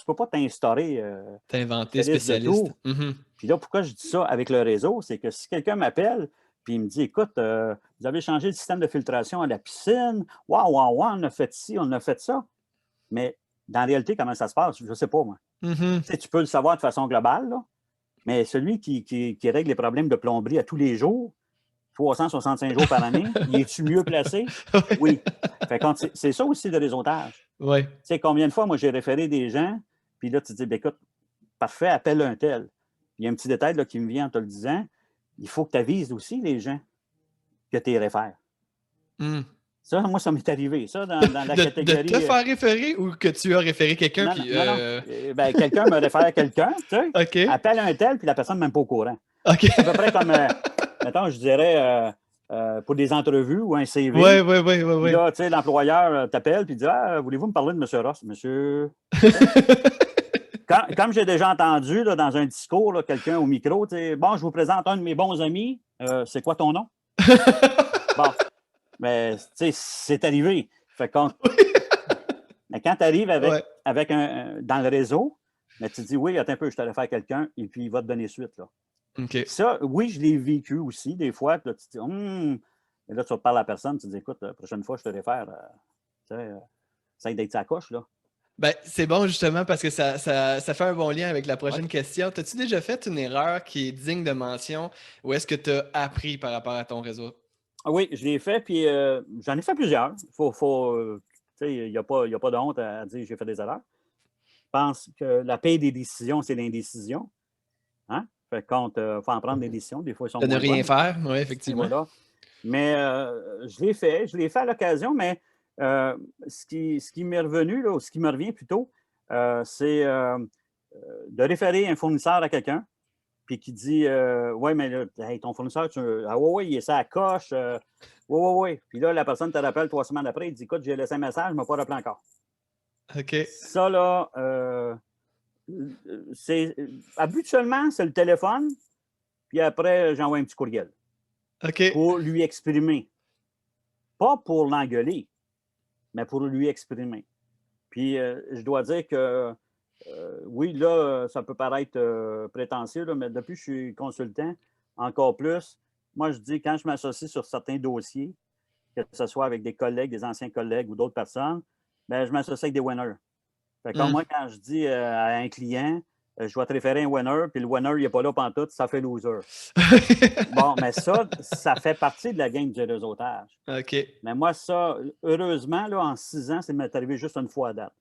peux pas t'instaurer T'as inventé spécialiste de spécialiste. tout. Mhm. Puis là, pourquoi je dis ça avec le réseau, c'est que si quelqu'un m'appelle puis il me dit, écoute, vous avez changé le système de filtration à la piscine, waouh, waouh, waouh, on a fait ci, on a fait ça. Mais dans la réalité, comment ça se passe, je ne sais pas, moi. Mhm. Tu sais, tu peux le savoir de façon globale, là, mais celui qui règle les problèmes de plomberie à tous les jours, 365 jours par année, il est-tu mieux placé? Ouais. Oui. Fait que c'est ça aussi le réseautage. Ouais. Tu sais, combien de fois, moi, j'ai référé des gens, puis là, tu te dis, ben, écoute, parfait, appelle un tel. Puis il y a un petit détail là, qui me vient en te le disant, il faut que tu avises aussi les gens que tu les réfères. Hmm. Ça, moi, ça m'est arrivé. Ça, dans la De te catégorie. faire référer ou que tu as référé quelqu'un, Non, non, puis non, non. Ben, quelqu'un me réfère à quelqu'un, tu sais, OK. appelle un tel, puis la personne n'est même pas au courant. OK. C'est à peu près comme, mettons, je dirais, pour des entrevues ou un Ouais, CV. ouais, ouais, ouais, Puis ouais. là, tu sais, l'employeur t'appelle, puis dit, ah, voulez-vous me parler de M. Ross? Monsieur. Comme j'ai déjà entendu là, dans un discours, là, quelqu'un au micro, bon, je vous présente un de mes bons amis. C'est quoi ton nom? Bon, mais c'est arrivé. Fait que mais quand tu arrives Ouais. avec dans le réseau, mais tu dis oui, attends un peu, je te faire quelqu'un, et puis il va te donner suite. Là. OK. Ça, oui, je l'ai vécu aussi, des fois. Là, tu te dis, et là, tu reparles à la personne, tu te dis, écoute, la prochaine fois, je te réfère, tu sais, essaye d'être sa coche, là. Ben, c'est bon justement parce que ça fait un bon lien avec la Ouais. prochaine question. T'as-tu déjà fait une erreur qui est digne de mention ou est-ce que tu as appris par rapport à ton réseau? Ah oui, je l'ai fait, puis j'en ai fait plusieurs. Tu sais, il n'y a pas de honte à dire j'ai fait des erreurs. Je pense que la paix des décisions, c'est l'indécision. Hein? Fait que quand faut en prendre des décisions, des fois, elles sont De ne moins rien bonnes. faire, oui, Et effectivement. voilà. Mais je l'ai fait à l'occasion, mais ce qui m'est revenu, là, ou ce qui me revient plutôt, c'est de référer un fournisseur à quelqu'un, puis qui dit ouais, mais là, hey, ton fournisseur, ah ouais, ouais, il est ça à coche. Ouais, ouais, ouais. Puis là, la personne te rappelle 3 semaines après, il dit écoute, j'ai laissé un message, je ne m'a pas rappelé encore. OK. Ça, là, c'est habituellement, c'est le téléphone, puis après, j'envoie un petit courriel OK. pour lui exprimer. Pas pour l'engueuler, mais pour lui exprimer. Puis, je dois dire que, oui, là, ça peut paraître prétentieux, là, mais depuis que je suis consultant, encore plus, moi, je dis, quand je m'associe sur certains dossiers, que ce soit avec des collègues, des anciens collègues ou d'autres personnes, ben, je m'associe avec des winners. Fait que comme Hmm. moi, quand je dis à un client, je vais te référer un winner, puis le winner, il n'est pas là pantoute, ça fait loser. Bon, mais ça fait partie de la game du réseautage. OK. Mais moi, ça, heureusement, là, en 6 ans, ça m'est arrivé juste une fois à date.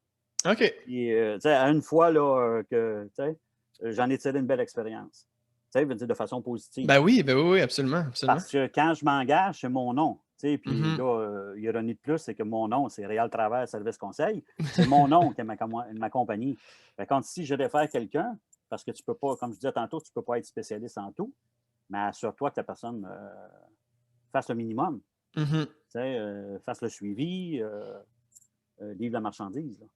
OK. Puis, tu sais, à une fois, là, que, tu sais, j'en ai tiré une belle expérience. Tu sais, je veux dire, de façon positive. Ben oui, oui, absolument, absolument. Parce que quand je m'engage, c'est mon nom. Tu sais, puis Mhm. là, ironie de plus, c'est que mon nom, c'est Réal Travers Service Conseil. C'est mon nom qui est ma compagnie. Fait quand si je réfère quelqu'un, parce que tu peux pas, comme je disais tantôt, tu peux pas être spécialiste en tout, mais assure-toi que la personne fasse le minimum. Mhm. Tu sais, fasse le suivi, livre la marchandise. Là.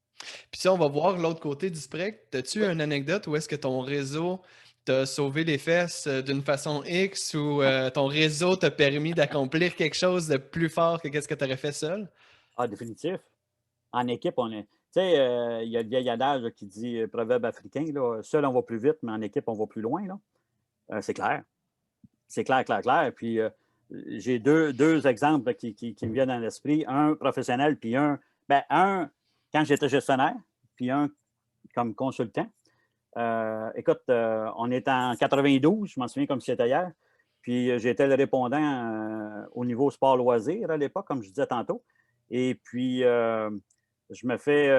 Puis si on va voir l'autre côté du spectre, as-tu Oui. une anecdote où est-ce que ton réseau t'a sauvé les fesses d'une façon X ou ton réseau t'a permis d'accomplir quelque chose de plus fort que qu'est-ce que tu aurais fait seul? Ah, définitif. En équipe, on est. Tu sais, il y a le vieil adage là, qui dit proverbe africain, là, seul on va plus vite, mais en équipe, on va plus loin. Là. C'est clair. C'est clair, clair, clair. Puis j'ai deux exemples là, qui me viennent à l'esprit. Un professionnel, puis un quand j'étais gestionnaire, puis un comme consultant. Écoute, on est en 92, je m'en souviens comme si c'était hier. Puis j'étais le répondant au niveau sport-loisir à l'époque, comme je disais tantôt. Et puis, je me fais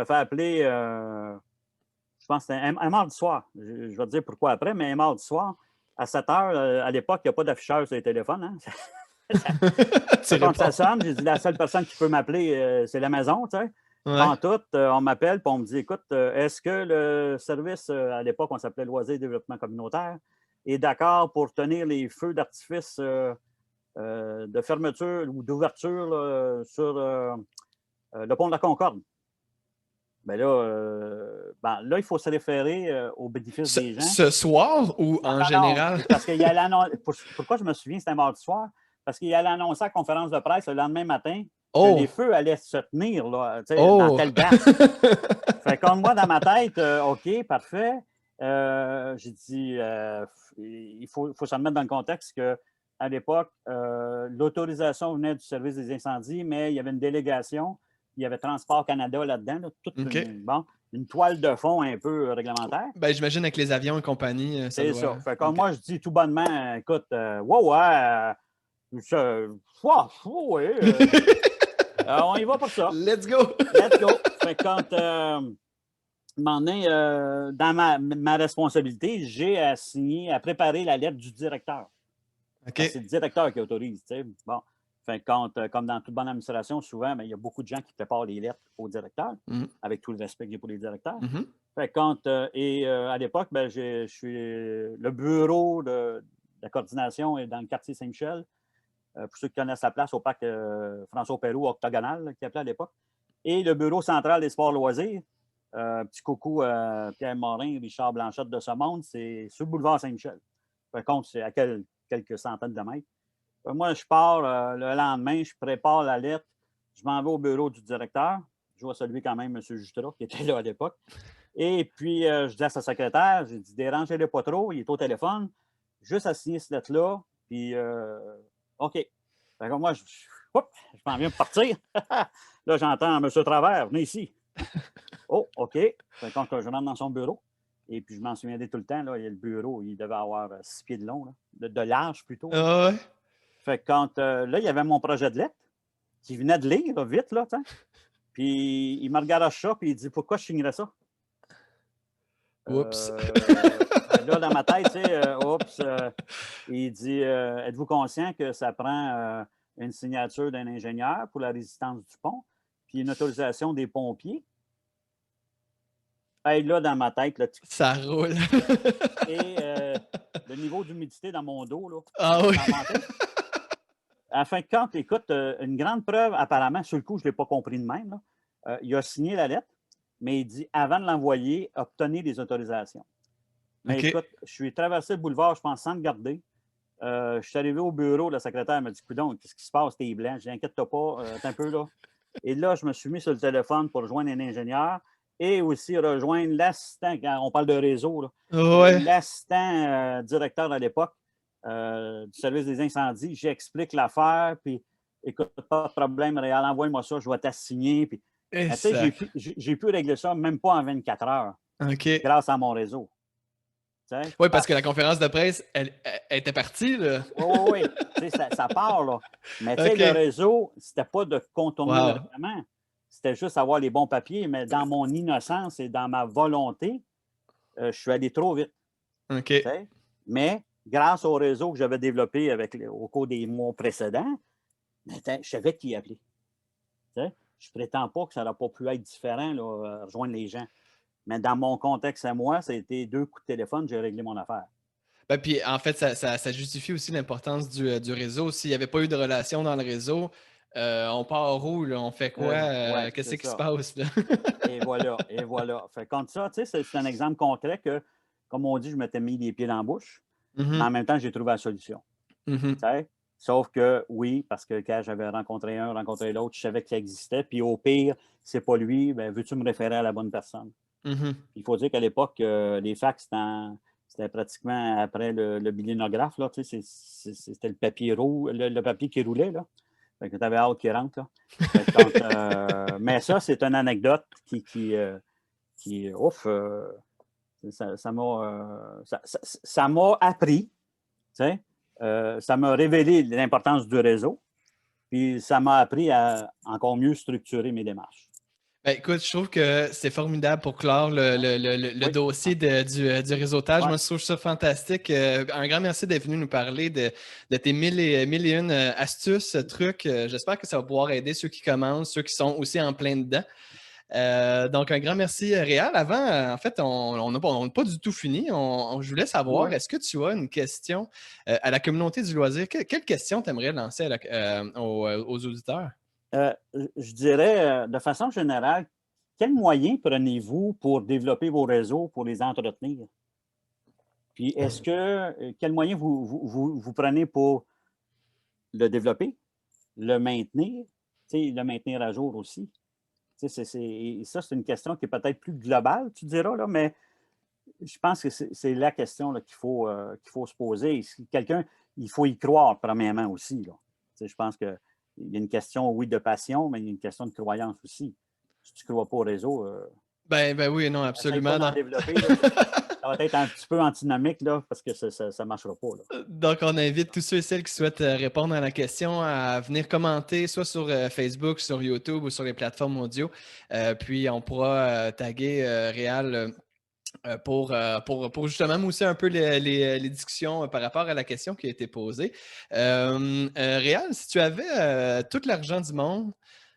appeler, je pense que c'était un mardi soir. Je vais te dire pourquoi après, mais un mardi soir, à 7 heures, à l'époque, il n'y a pas d'afficheur sur les téléphones. Hein? Tu Fait quand ça réponds. sonne, j'ai dit la seule personne qui peut m'appeler, c'est la maison, tu sais. Ouais. Pantoute, on m'appelle, puis on me dit écoute, est-ce que le service, à l'époque, on s'appelait Loisirs et Développement communautaire, est d'accord pour tenir les feux d'artifice de fermeture ou d'ouverture là, sur le pont de la Concorde? Bien là, là, il faut se référer aux bénéfices des gens. Ce soir ou Non, en non, non. général? Parce qu'il y a l'annonce. Pourquoi je me souviens, c'était un mardi soir? Parce qu'il allait annoncer à la conférence de presse le lendemain matin que les Oh! feux allaient se tenir là, dans Oh! telle date. Fait comme moi, dans ma tête, OK, parfait. J'ai dit, il faut se remettre dans le contexte qu'à l'époque, l'autorisation venait du service des incendies, mais il y avait une délégation. Il y avait Transport Canada là-dedans, là, toute OK. une toile de fond un peu réglementaire. Ben, j'imagine avec les avions et compagnie, ça C'est doit. ça. Fait comme OK. moi, je dis tout bonnement, écoute, ouais, ouais, ouais, on y va pour ça. Let's go! Let's go. Fait que quand, m'en est, dans ma responsabilité, j'ai à préparer la lettre du directeur. Parce que c'est OK. le directeur qui autorise, tu sais. Bon. Fait que quand, comme dans toute bonne administration, souvent, il y a beaucoup de gens qui préparent les lettres au directeur, Mhm. avec tout le respect que j'ai pour les directeurs. Mhm. Fait que quand, à l'époque, je suis le bureau de la coordination est dans le quartier Saint-Michel. Pour ceux qui connaissent la place au parc François Pérou, octogonal, là, qui appelait à l'époque. Et le bureau central des sports loisirs, petit coucou Pierre Morin, Richard Blanchette de ce monde, c'est sur le boulevard Saint-Michel. Par contre, c'est à quelques centaines de mètres. Moi, je pars le lendemain, je prépare la lettre, je m'en vais au bureau du directeur. Je vois saluer quand même M. Jutra, qui était là à l'époque. Et puis, je dis à sa secrétaire, j'ai dit, dérangez-le pas trop, il est au téléphone. juste à signer cette lettre-là, puis OK. Fait que moi, je m'en viens de partir. Là, j'entends M. Travers, venez ici. Oh, OK. Fait quand je rentre dans son bureau, et puis je m'en souviendrai tout le temps, là, il y a le bureau, il devait avoir 6 pieds de long, là, de large plutôt. Là. Ah ouais. Fait que quand là, il y avait mon projet de lettre qui venait de lire, là, vite, là, t'sais. Puis il me regarde ça, puis il dit pourquoi je signerais ça? Oups. Là, dans ma tête, tu sais, oups, il dit êtes-vous conscient que ça prend une signature d'un ingénieur pour la résistance du pont, puis une autorisation des pompiers? Hey, là, dans ma tête, là, Ça roule. et le niveau d'humidité dans mon dos, là, Ah oui. ça montait. À la fin de compte, écoute, une grande preuve, apparemment, sur le coup, je ne l'ai pas compris de même. Là. Il a signé la lettre, mais il dit avant de l'envoyer, obtenez des autorisations. Mais OK. écoute, je suis traversé le boulevard, je pense, sans le garder. Je suis arrivé au bureau, la secrétaire m'a dit coudonc, qu'est-ce qui se passe, t'es blanc? Je dis inquiète-toi pas, t'es un peu là. Et là, je me suis mis sur le téléphone pour rejoindre un ingénieur et aussi rejoindre l'assistant, quand on parle de réseau, là, Ouais. l'assistant directeur à l'époque du service des incendies. J'explique l'affaire, puis écoute, pas de problème, Réal, envoie-moi ça, je vais t'assigner. Puis, Et tu sais, ça. j'ai pu régler ça même pas en 24 heures OK. grâce à mon réseau. Oui, parce que la conférence de presse, elle était partie, là. Oui, oui, oui. Tu sais, ça part, là. Mais tu sais, le OK. réseau, c'était pas de contourner le Wow. règlement. C'était juste avoir les bons papiers. Mais dans mon innocence et dans ma volonté, je suis allé trop vite. OK. Tu sais. Mais grâce au réseau que j'avais développé au cours des mois précédents, je savais qui appeler. Tu sais. Je ne prétends pas que ça n'aurait pas pu être différent, là, rejoindre les gens. Mais dans mon contexte à moi, ça a été 2 coups de téléphone, j'ai réglé mon affaire. Ben, puis en fait, ça justifie aussi l'importance du réseau. S'il n'y avait pas eu de relation dans le réseau, on part où, là? On fait quoi? Oui, Qu'est-ce c'est qui se ça. passe, là? Et voilà, et voilà. Fait comme ça, tu sais, c'est un exemple concret que, comme on dit, je m'étais mis les pieds dans la bouche, mais en Mhm. même temps, j'ai trouvé la solution. Mhm. Tu sais? Sauf que oui, parce que quand j'avais rencontré l'autre, je savais qu'il existait. Puis au pire, c'est pas lui, ben, veux-tu me référer à la bonne personne? Mhm. Il faut dire qu'à l'époque, les fax, c'était pratiquement après le bilinographe, là, tu sais, c'était le papier roux, le papier qui roulait, là. Fait que tu avais hâte qu'il rentre, là. Fait que mais ça, c'est une anecdote ouf, ça m'a appris, tu sais, ça m'a révélé l'importance du réseau, puis ça m'a appris à encore mieux structurer mes démarches. Ben, écoute, je trouve que c'est formidable pour clore Ouais. le Oui, dossier du réseautage. ouais. Moi, je trouve ça fantastique. Un grand merci d'être venu nous parler de tes mille et une astuces, trucs. J'espère que ça va pouvoir aider ceux qui commencent, ceux qui sont aussi en plein dedans. Donc, un grand merci, Réal. Avant, en fait, on n'a pas du tout fini. Je voulais savoir, Oui. est-ce que tu as une question à la communauté du loisir? Quelle question tu aimerais lancer aux auditeurs? Je dirais, de façon générale, quels moyens prenez-vous pour développer vos réseaux, pour les entretenir? Puis, quels moyens vous prenez pour le développer, le maintenir, le maintenir à jour aussi? Ça, c'est une question qui est peut-être plus globale, tu diras, là, mais je pense que c'est la question là, qu'il faut se poser. Si quelqu'un, il faut y croire, premièrement aussi. Là. Je pense qu'il y a une question, oui, de passion, mais il y a une question de croyance aussi. Si tu ne crois pas au réseau, Ben oui, non, essaye pas absolument. d'en développer. Là, ça va être un petit peu antinomique là, parce que ça ne marchera pas. Là. Donc, on invite tous ceux et celles qui souhaitent répondre à la question à venir commenter, soit sur Facebook, sur YouTube ou sur les plateformes audio. Puis, on pourra taguer Réal pour justement mousser un peu les discussions par rapport à la question qui a été posée. Réal, si tu avais tout l'argent du monde,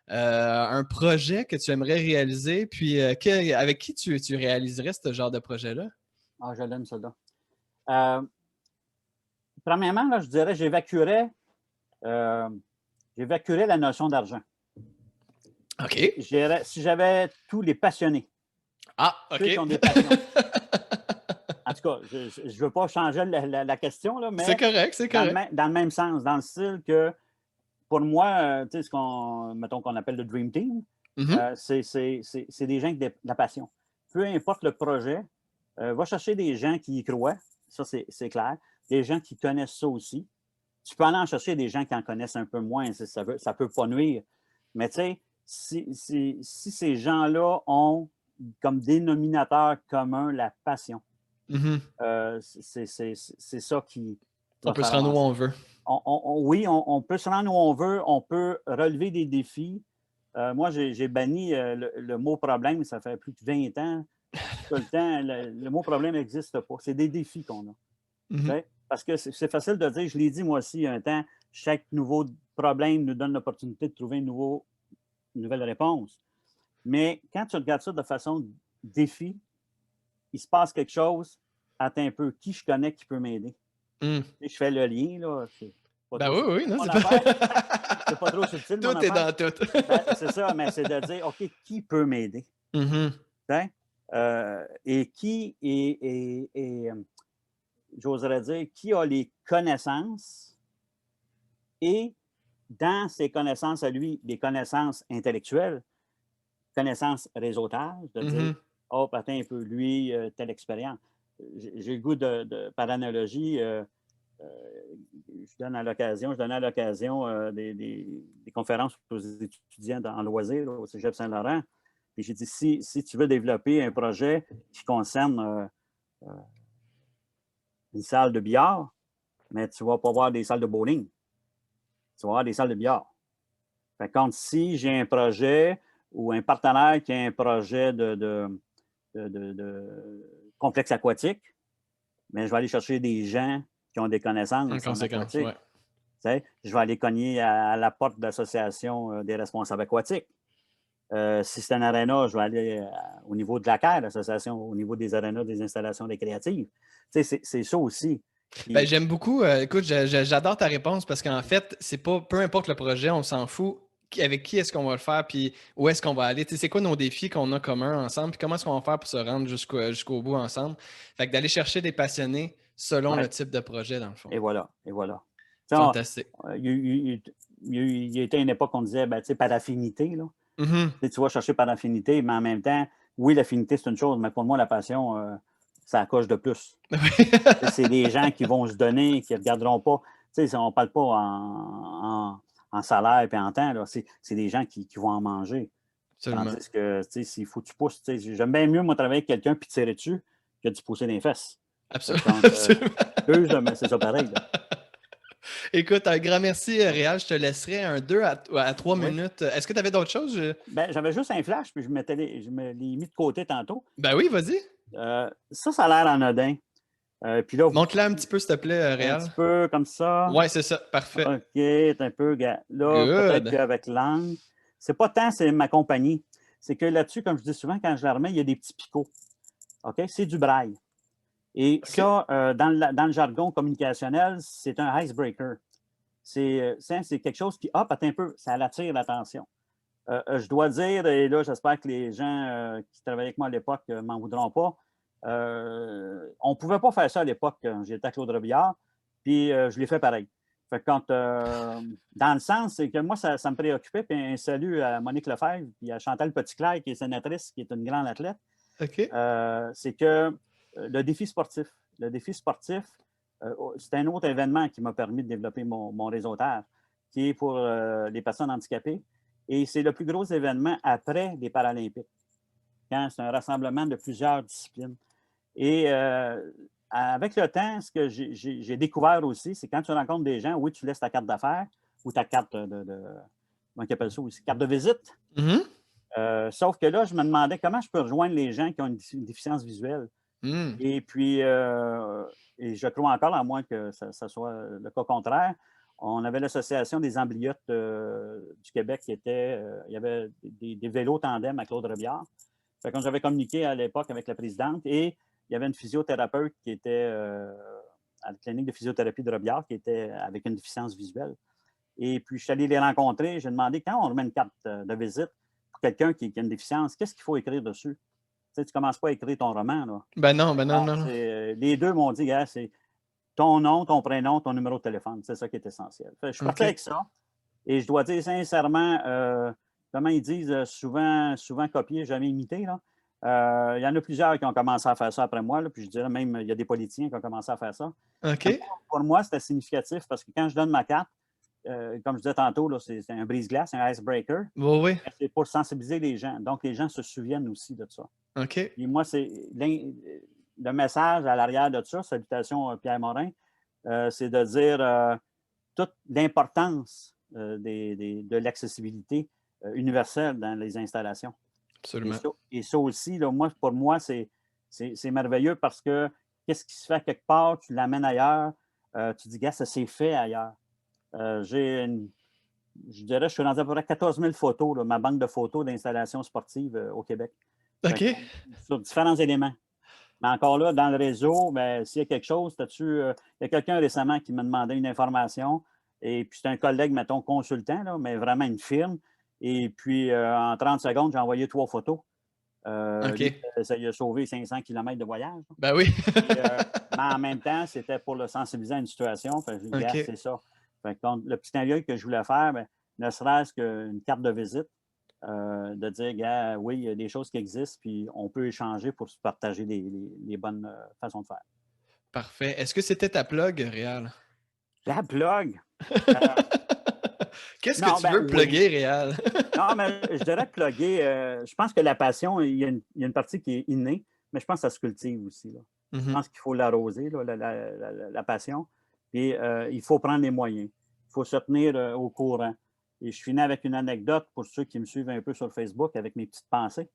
un projet que tu aimerais réaliser, puis avec qui tu réaliserais ce genre de projet-là? Ah, je l'aime, celle-là. Premièrement, là, je dirais, euh, j'évacuerais la notion d'argent. OK. Si j'avais tous les passionnés, Ah, ceux qui OK. ont des passions. En tout cas, je ne veux pas changer la question, là, C'est mais correct, c'est correct. dans le même sens, dans le style que, pour moi, tu sais, mettons qu'on appelle le Dream Team, Mhm. c'est des gens qui ont de la passion. Peu importe le projet, va chercher des gens qui y croient, ça c'est clair. des gens qui connaissent ça aussi. Tu peux aller en chercher des gens qui en connaissent un peu moins, ça ne peut pas nuire. Mais tu sais, si ces gens-là ont comme dénominateur commun la passion, c'est ça qui On va peut se faire rendre où avancer. on veut. Oui, on peut se rendre où on veut, on peut relever des défis. Moi, j'ai banni le mot problème, ça fait plus de 20 ans. Tout le temps, le mot problème n'existe pas. C'est des défis qu'on a. Parce que c'est facile de dire, je l'ai dit moi aussi un temps, chaque nouveau problème nous donne l'opportunité de trouver une nouvelle réponse. Mais quand tu regardes ça de façon défi, il se passe quelque chose, attends un peu, qui je connais qui peut m'aider? Je fais le lien, là. Ben oui, non, c'est C'est pas trop subtil, mon tout est affaire. dans tout. C'est ça, mais c'est de dire, OK, qui peut m'aider? Et qui j'oserais dire, qui a les connaissances et dans ses connaissances à lui, des connaissances intellectuelles, connaissances réseautage, de dire, oh, attends un peu, lui, telle expérience. J'ai le goût par analogie, je donnais à l'occasion des conférences aux étudiants en loisirs au Cégep Saint-Laurent. Puis j'ai dit, si tu veux développer un projet qui concerne une salle de billard, mais tu ne vas pas voir des salles de bowling. Tu vas voir des salles de billard. Par contre, si j'ai un projet ou un partenaire qui a un projet de complexe aquatique, mais je vais aller chercher des gens qui ont des connaissances en aquatique. Ouais. Je vais aller cogner à la porte de l'association des responsables aquatiques. Si c'est un aréna, je vais aller au niveau de la CAIR, l'association, au niveau des arénas des installations récréatives. C'est ça aussi. Ben, j'aime beaucoup. Écoute, j'adore ta réponse parce qu'en fait, c'est pas peu importe le projet, on s'en fout. Avec qui est-ce qu'on va le faire, puis où est-ce qu'on va aller? C'est quoi nos défis qu'on a communs ensemble, puis comment est-ce qu'on va faire pour se rendre jusqu'au bout ensemble? Fait que d'aller chercher des passionnés selon le type de projet, dans le fond. Et voilà. Fantastique. Il y a été une époque où on disait, par affinité, là. Tu vas chercher par affinité, mais en même temps, oui, l'affinité, c'est une chose, mais pour moi, la passion, ça coche de plus. C'est des gens qui vont se donner, qui ne regarderont pas. On ne parle pas en salaire et en temps. C'est des gens qui vont en manger. Absolument. Tandis que s'il faut que tu pousses, j'aime bien mieux, moi, travailler avec quelqu'un puis tirer dessus que de pousser dans les fesses. Absolument. Mais c'est ça pareil. Là. Écoute, un grand merci, Réal. Je te laisserai un 2 à 3 minutes. Est-ce que tu avais d'autres choses? J'avais juste un flash, puis je me l'ai mis de côté tantôt. Ben oui, vas-y. Ça a l'air anodin. Puis là, montre-la un petit peu, s'il te plaît, Réal. Un petit peu comme ça. Oui, c'est ça. Parfait. OK, un peu. Là, peut-être qu'avec l'angle, c'est pas tant, c'est ma compagnie. C'est que là-dessus, comme je dis souvent, quand je la remets, il y a des petits picots. OK? C'est du braille. Et ça, dans le jargon communicationnel, c'est un icebreaker. C'est quelque chose qui, attends un peu, ça attire l'attention. Je dois dire, et là, j'espère que les gens qui travaillaient avec moi à l'époque ne m'en voudront pas, on ne pouvait pas faire ça à l'époque quand j'étais à Claude Robillard, puis je l'ai fait pareil. Fait que dans le sens, c'est que moi, ça me préoccupait, puis un salut à Monique Lefebvre, puis à Chantal Petitclerc, qui est sénatrice, qui est une grande athlète. C'est que le défi sportif, c'est un autre événement qui m'a permis de développer mon réseautage, qui est pour les personnes handicapées. Et c'est le plus gros événement après les Paralympiques, quand c'est un rassemblement de plusieurs disciplines. Et avec le temps, ce que j'ai découvert aussi, c'est quand tu rencontres des gens, oui, tu laisses ta carte d'affaires ou ta carte comment ils appellent ça aussi, carte de visite. Sauf que là, je me demandais comment je peux rejoindre les gens qui ont une déficience visuelle. Et puis, et je crois encore, à moins que ça soit le cas contraire, on avait l'Association des amblyotes du Québec qui était, il y avait des vélos tandem à Claude Robillard. Fait que j'avais communiqué à l'époque avec la présidente et il y avait une physiothérapeute qui était à la clinique de physiothérapie de Robillard qui était avec une déficience visuelle. Et puis, je suis allé les rencontrer. J'ai demandé, quand on remet une carte de visite pour quelqu'un qui a une déficience, qu'est-ce qu'il faut écrire dessus? Tu ne commences pas à écrire ton roman. Là. Ben non. Les deux m'ont dit, c'est ton nom, ton prénom, ton numéro de téléphone. C'est ça qui est essentiel. Fait, je suis parti avec ça. Et je dois dire sincèrement, comment ils disent, souvent copier, jamais imiter. Là. Il y en a plusieurs qui ont commencé à faire ça après moi, là, puis je dirais même, il y a des politiciens qui ont commencé à faire ça. OK. Pour moi, c'était significatif parce que quand je donne ma carte, comme je disais tantôt, là, c'est un brise-glace, un icebreaker. Oui, oui. C'est pour sensibiliser les gens. Donc, les gens se souviennent aussi de ça. OK. Et moi, c'est le message à l'arrière de ça, salutations Pierre Morin, c'est de dire toute l'importance de l'accessibilité universelle dans les installations. Absolument. Et ça aussi, là, pour moi, c'est merveilleux parce que qu'est-ce qui se fait quelque part, tu l'amènes ailleurs, tu dis, gars, ça s'est fait ailleurs. Je dirais, je suis rendu à peu près 14 000 photos, là, ma banque de photos d'installations sportives au Québec. OK. Sur différents éléments. Mais encore là, dans le réseau, ben, s'il y a quelque chose, il y a quelqu'un récemment qui m'a demandé une information, et puis c'est un collègue, mettons, consultant, là, mais vraiment une firme. Et puis, en 30 secondes, j'ai envoyé 3 photos. Lui, OK. ça lui a sauvé 500 km de voyage. Ben oui. Mais en même temps, c'était pour le sensibiliser à une situation. Fait que je dis, OK. c'est ça. Fait que, donc, le petit clin que je voulais faire, ben, ne serait-ce qu'une carte de visite, de dire, gars, oui, il y a des choses qui existent, puis on peut échanger pour se partager les bonnes façons de faire. Parfait. Est-ce que c'était ta plug, Réal? La blog. Qu'est-ce que tu veux plugger, Réal? Non, mais je dirais plugger. Je pense que la passion, il y a une partie qui est innée, mais je pense que ça se cultive aussi. Là. Je pense qu'il faut l'arroser, la passion. Et il faut prendre les moyens. Il faut se tenir au courant. Et je finis avec une anecdote pour ceux qui me suivent un peu sur Facebook avec mes petites pensées.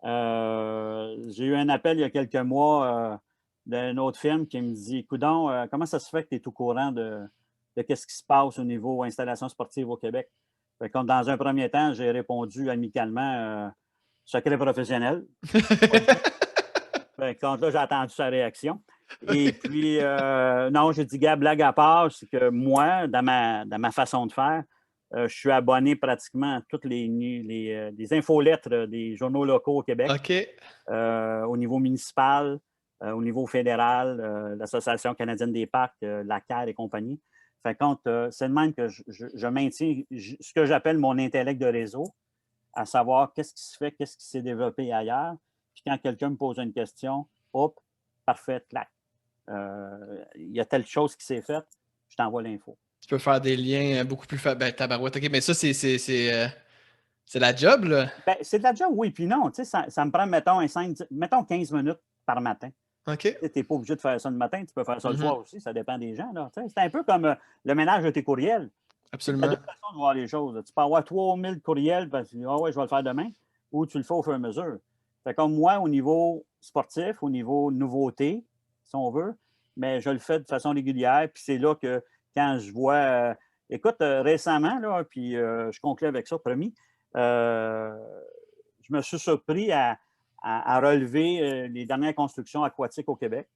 J'ai eu un appel il y a quelques mois d'un autre firme qui me dit, Coudon, comment ça se fait que tu es au courant de ce qui se passe au niveau installation sportive au Québec? Fait que, dans un premier temps, j'ai répondu amicalement secret professionnel. Fait que, là, j'ai attendu sa réaction. Et puis, non, j'ai dit, gars, blague à part, c'est que moi, dans ma façon de faire, je suis abonné pratiquement à toutes les infolettres des journaux locaux au Québec, OK. au niveau municipal, au niveau fédéral, l'Association canadienne des parcs, la CAR et compagnie. Fait que c'est de même que je maintiens ce que j'appelle mon intellect de réseau, à savoir qu'est-ce qui se fait, qu'est-ce qui s'est développé ailleurs. Puis quand quelqu'un me pose une question, hop, parfait, clac. Il y a telle chose qui s'est faite, je t'envoie l'info. Tu peux faire des liens beaucoup plus ben, tabarouette. OK, mais ça, c'est la job, là? Ben, c'est de la job, oui, puis non. Ça me prend, mettons 15 minutes par matin. OK. Tu n'es pas obligé de faire ça le matin, tu peux faire ça le soir aussi, ça dépend des gens. C'est un peu comme le ménage de tes courriels. Absolument. Il y a deux façons de voir les choses. Tu peux avoir 3000 courriels parce que ouais, je vais le faire demain, ou tu le fais au fur et à mesure. Fait comme moi, au niveau sportif, au niveau nouveauté, si on veut, mais je le fais de façon régulière. Puis c'est là que quand je vois. Écoute, récemment, là, puis je conclue avec ça, promis, je me suis surpris à relever les dernières constructions aquatiques au Québec.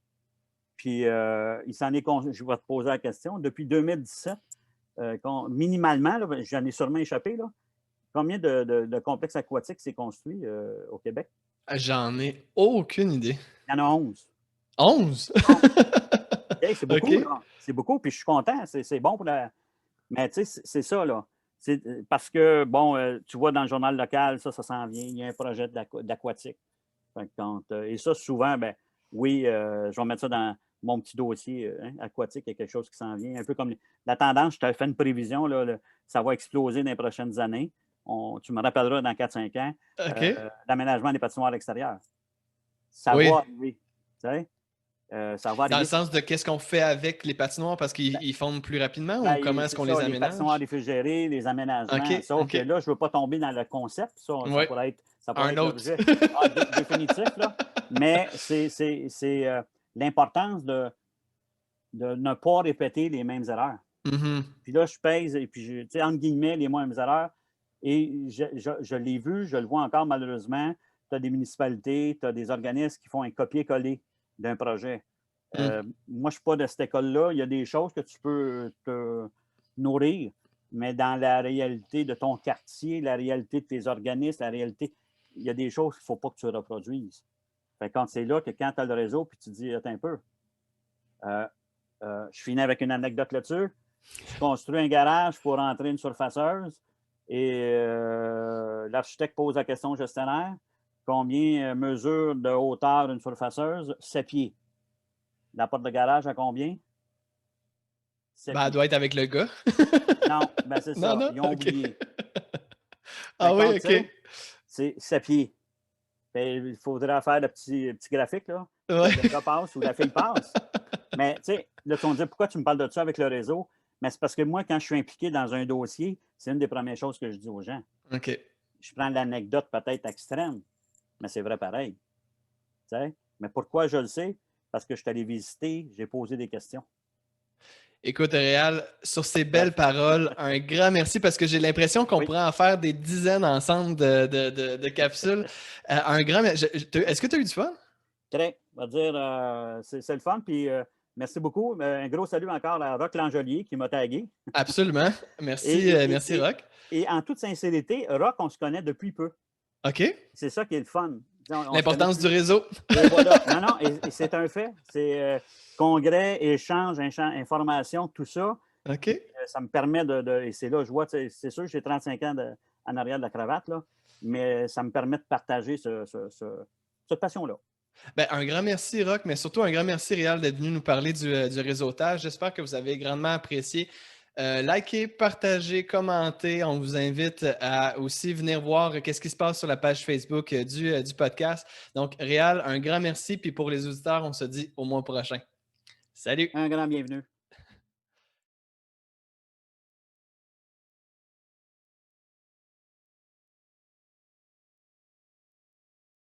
Puis il s'en est. Je vais te poser la question. Depuis 2017, minimalement, là, j'en ai sûrement échappé, là, combien de complexes aquatiques s'est construit au Québec? J'en ai aucune idée. Il y en a 11. 11? Hey, c'est beaucoup, OK. là. C'est beaucoup, puis je suis content. C'est bon pour la. Mais tu sais, c'est ça, là. Parce que, bon, tu vois, dans le journal local, ça s'en vient. Il y a un projet d'aquatique. Et ça, souvent, ben oui, je vais mettre ça dans mon petit dossier aquatique. Il y a quelque chose qui s'en vient. Un peu comme la tendance, je t'avais fait une prévision, là, ça va exploser dans les prochaines années. Tu me rappelleras dans 4-5 ans, OK. l'aménagement des patinoires extérieures. Ça Oui. va arriver. Tu sais? Ça va Dans le arriver. sens de qu'est-ce qu'on fait avec les patinoires parce qu'ils fondent plus rapidement ou comment est-ce C'est qu'on ça, les les patinoires aménage? réfrigérées, les aménagements. OK. Sauf que OK. là, je ne veux pas tomber dans le concept. Ça Ouais. pourrait Un être autre. l'objet définitif. Là. Mais c'est l'importance de ne pas répéter les mêmes erreurs. Puis là, je pèse, et puis, entre guillemets, les mêmes erreurs. Et je l'ai vu, je le vois encore malheureusement. Tu as des municipalités, tu as des organismes qui font un copier-coller d'un projet. Moi, je ne suis pas de cette école-là. Il y a des choses que tu peux te nourrir, mais dans la réalité de ton quartier, la réalité de tes organismes, la réalité, il y a des choses qu'il ne faut pas que tu reproduises. Fait que c'est là que quand tu as le réseau, puis tu dis, attends un peu, je finis avec une anecdote là-dessus. Je construis un garage pour entrer une surfaceuse et l'architecte pose la question au gestionnaire. Combien mesure de hauteur une surfaceuse? 7 pieds. La porte de garage à combien? 7 Ben, elle pieds. doit être avec le gars. Non, ben c'est Non, ça. non? Ils ont OK. oublié. Ah Fait oui, qu'on, tu OK. sais, c'est 7 pieds. Ben, il faudrait faire le petit graphique, là, que Ouais. le gars passe ou la fille passe. Mais, tu sais, là, tu vas me dire, pourquoi tu me parles de ça avec le réseau? Mais c'est parce que moi, quand je suis impliqué dans un dossier, c'est une des premières choses que je dis aux gens. OK. Je prends l'anecdote peut-être extrême, mais c'est vrai pareil. Tu sais? Mais pourquoi je le sais? Parce que je suis allé visiter, j'ai posé des questions. Écoute, Réal, sur ces belles Bref, paroles, un grand merci parce que j'ai l'impression qu'on oui, pourrait en faire des dizaines ensemble de capsules. Est-ce que tu as eu du fun? très. On va dire, c'est le fun. Puis merci beaucoup. Un gros salut encore à Roch Langelier qui m'a tagué. Absolument. Et, Merci, et, et, merci, et, Rock. et en toute sincérité, Roch, on se connaît depuis peu. OK. C'est ça qui est le fun. On se connaît L'importance du depuis. réseau. Et voilà. Non, non, et c'est un fait. C'est congrès, échange, information, tout ça. Puis, OK. ça me permet et c'est là, je vois, c'est sûr, j'ai 35 ans en arrière de la cravate, là, mais ça me permet de partager cette passion-là. Ben, un grand merci, Rock, mais surtout un grand merci, Réal, d'être venu nous parler du réseautage. J'espère que vous avez grandement apprécié. Likez, partagez, commentez. On vous invite à aussi venir voir qu'est-ce qui se passe sur la page Facebook du podcast. Donc, Réal, un grand merci. Puis pour les auditeurs, on se dit au mois prochain. Salut! Un grand bienvenue.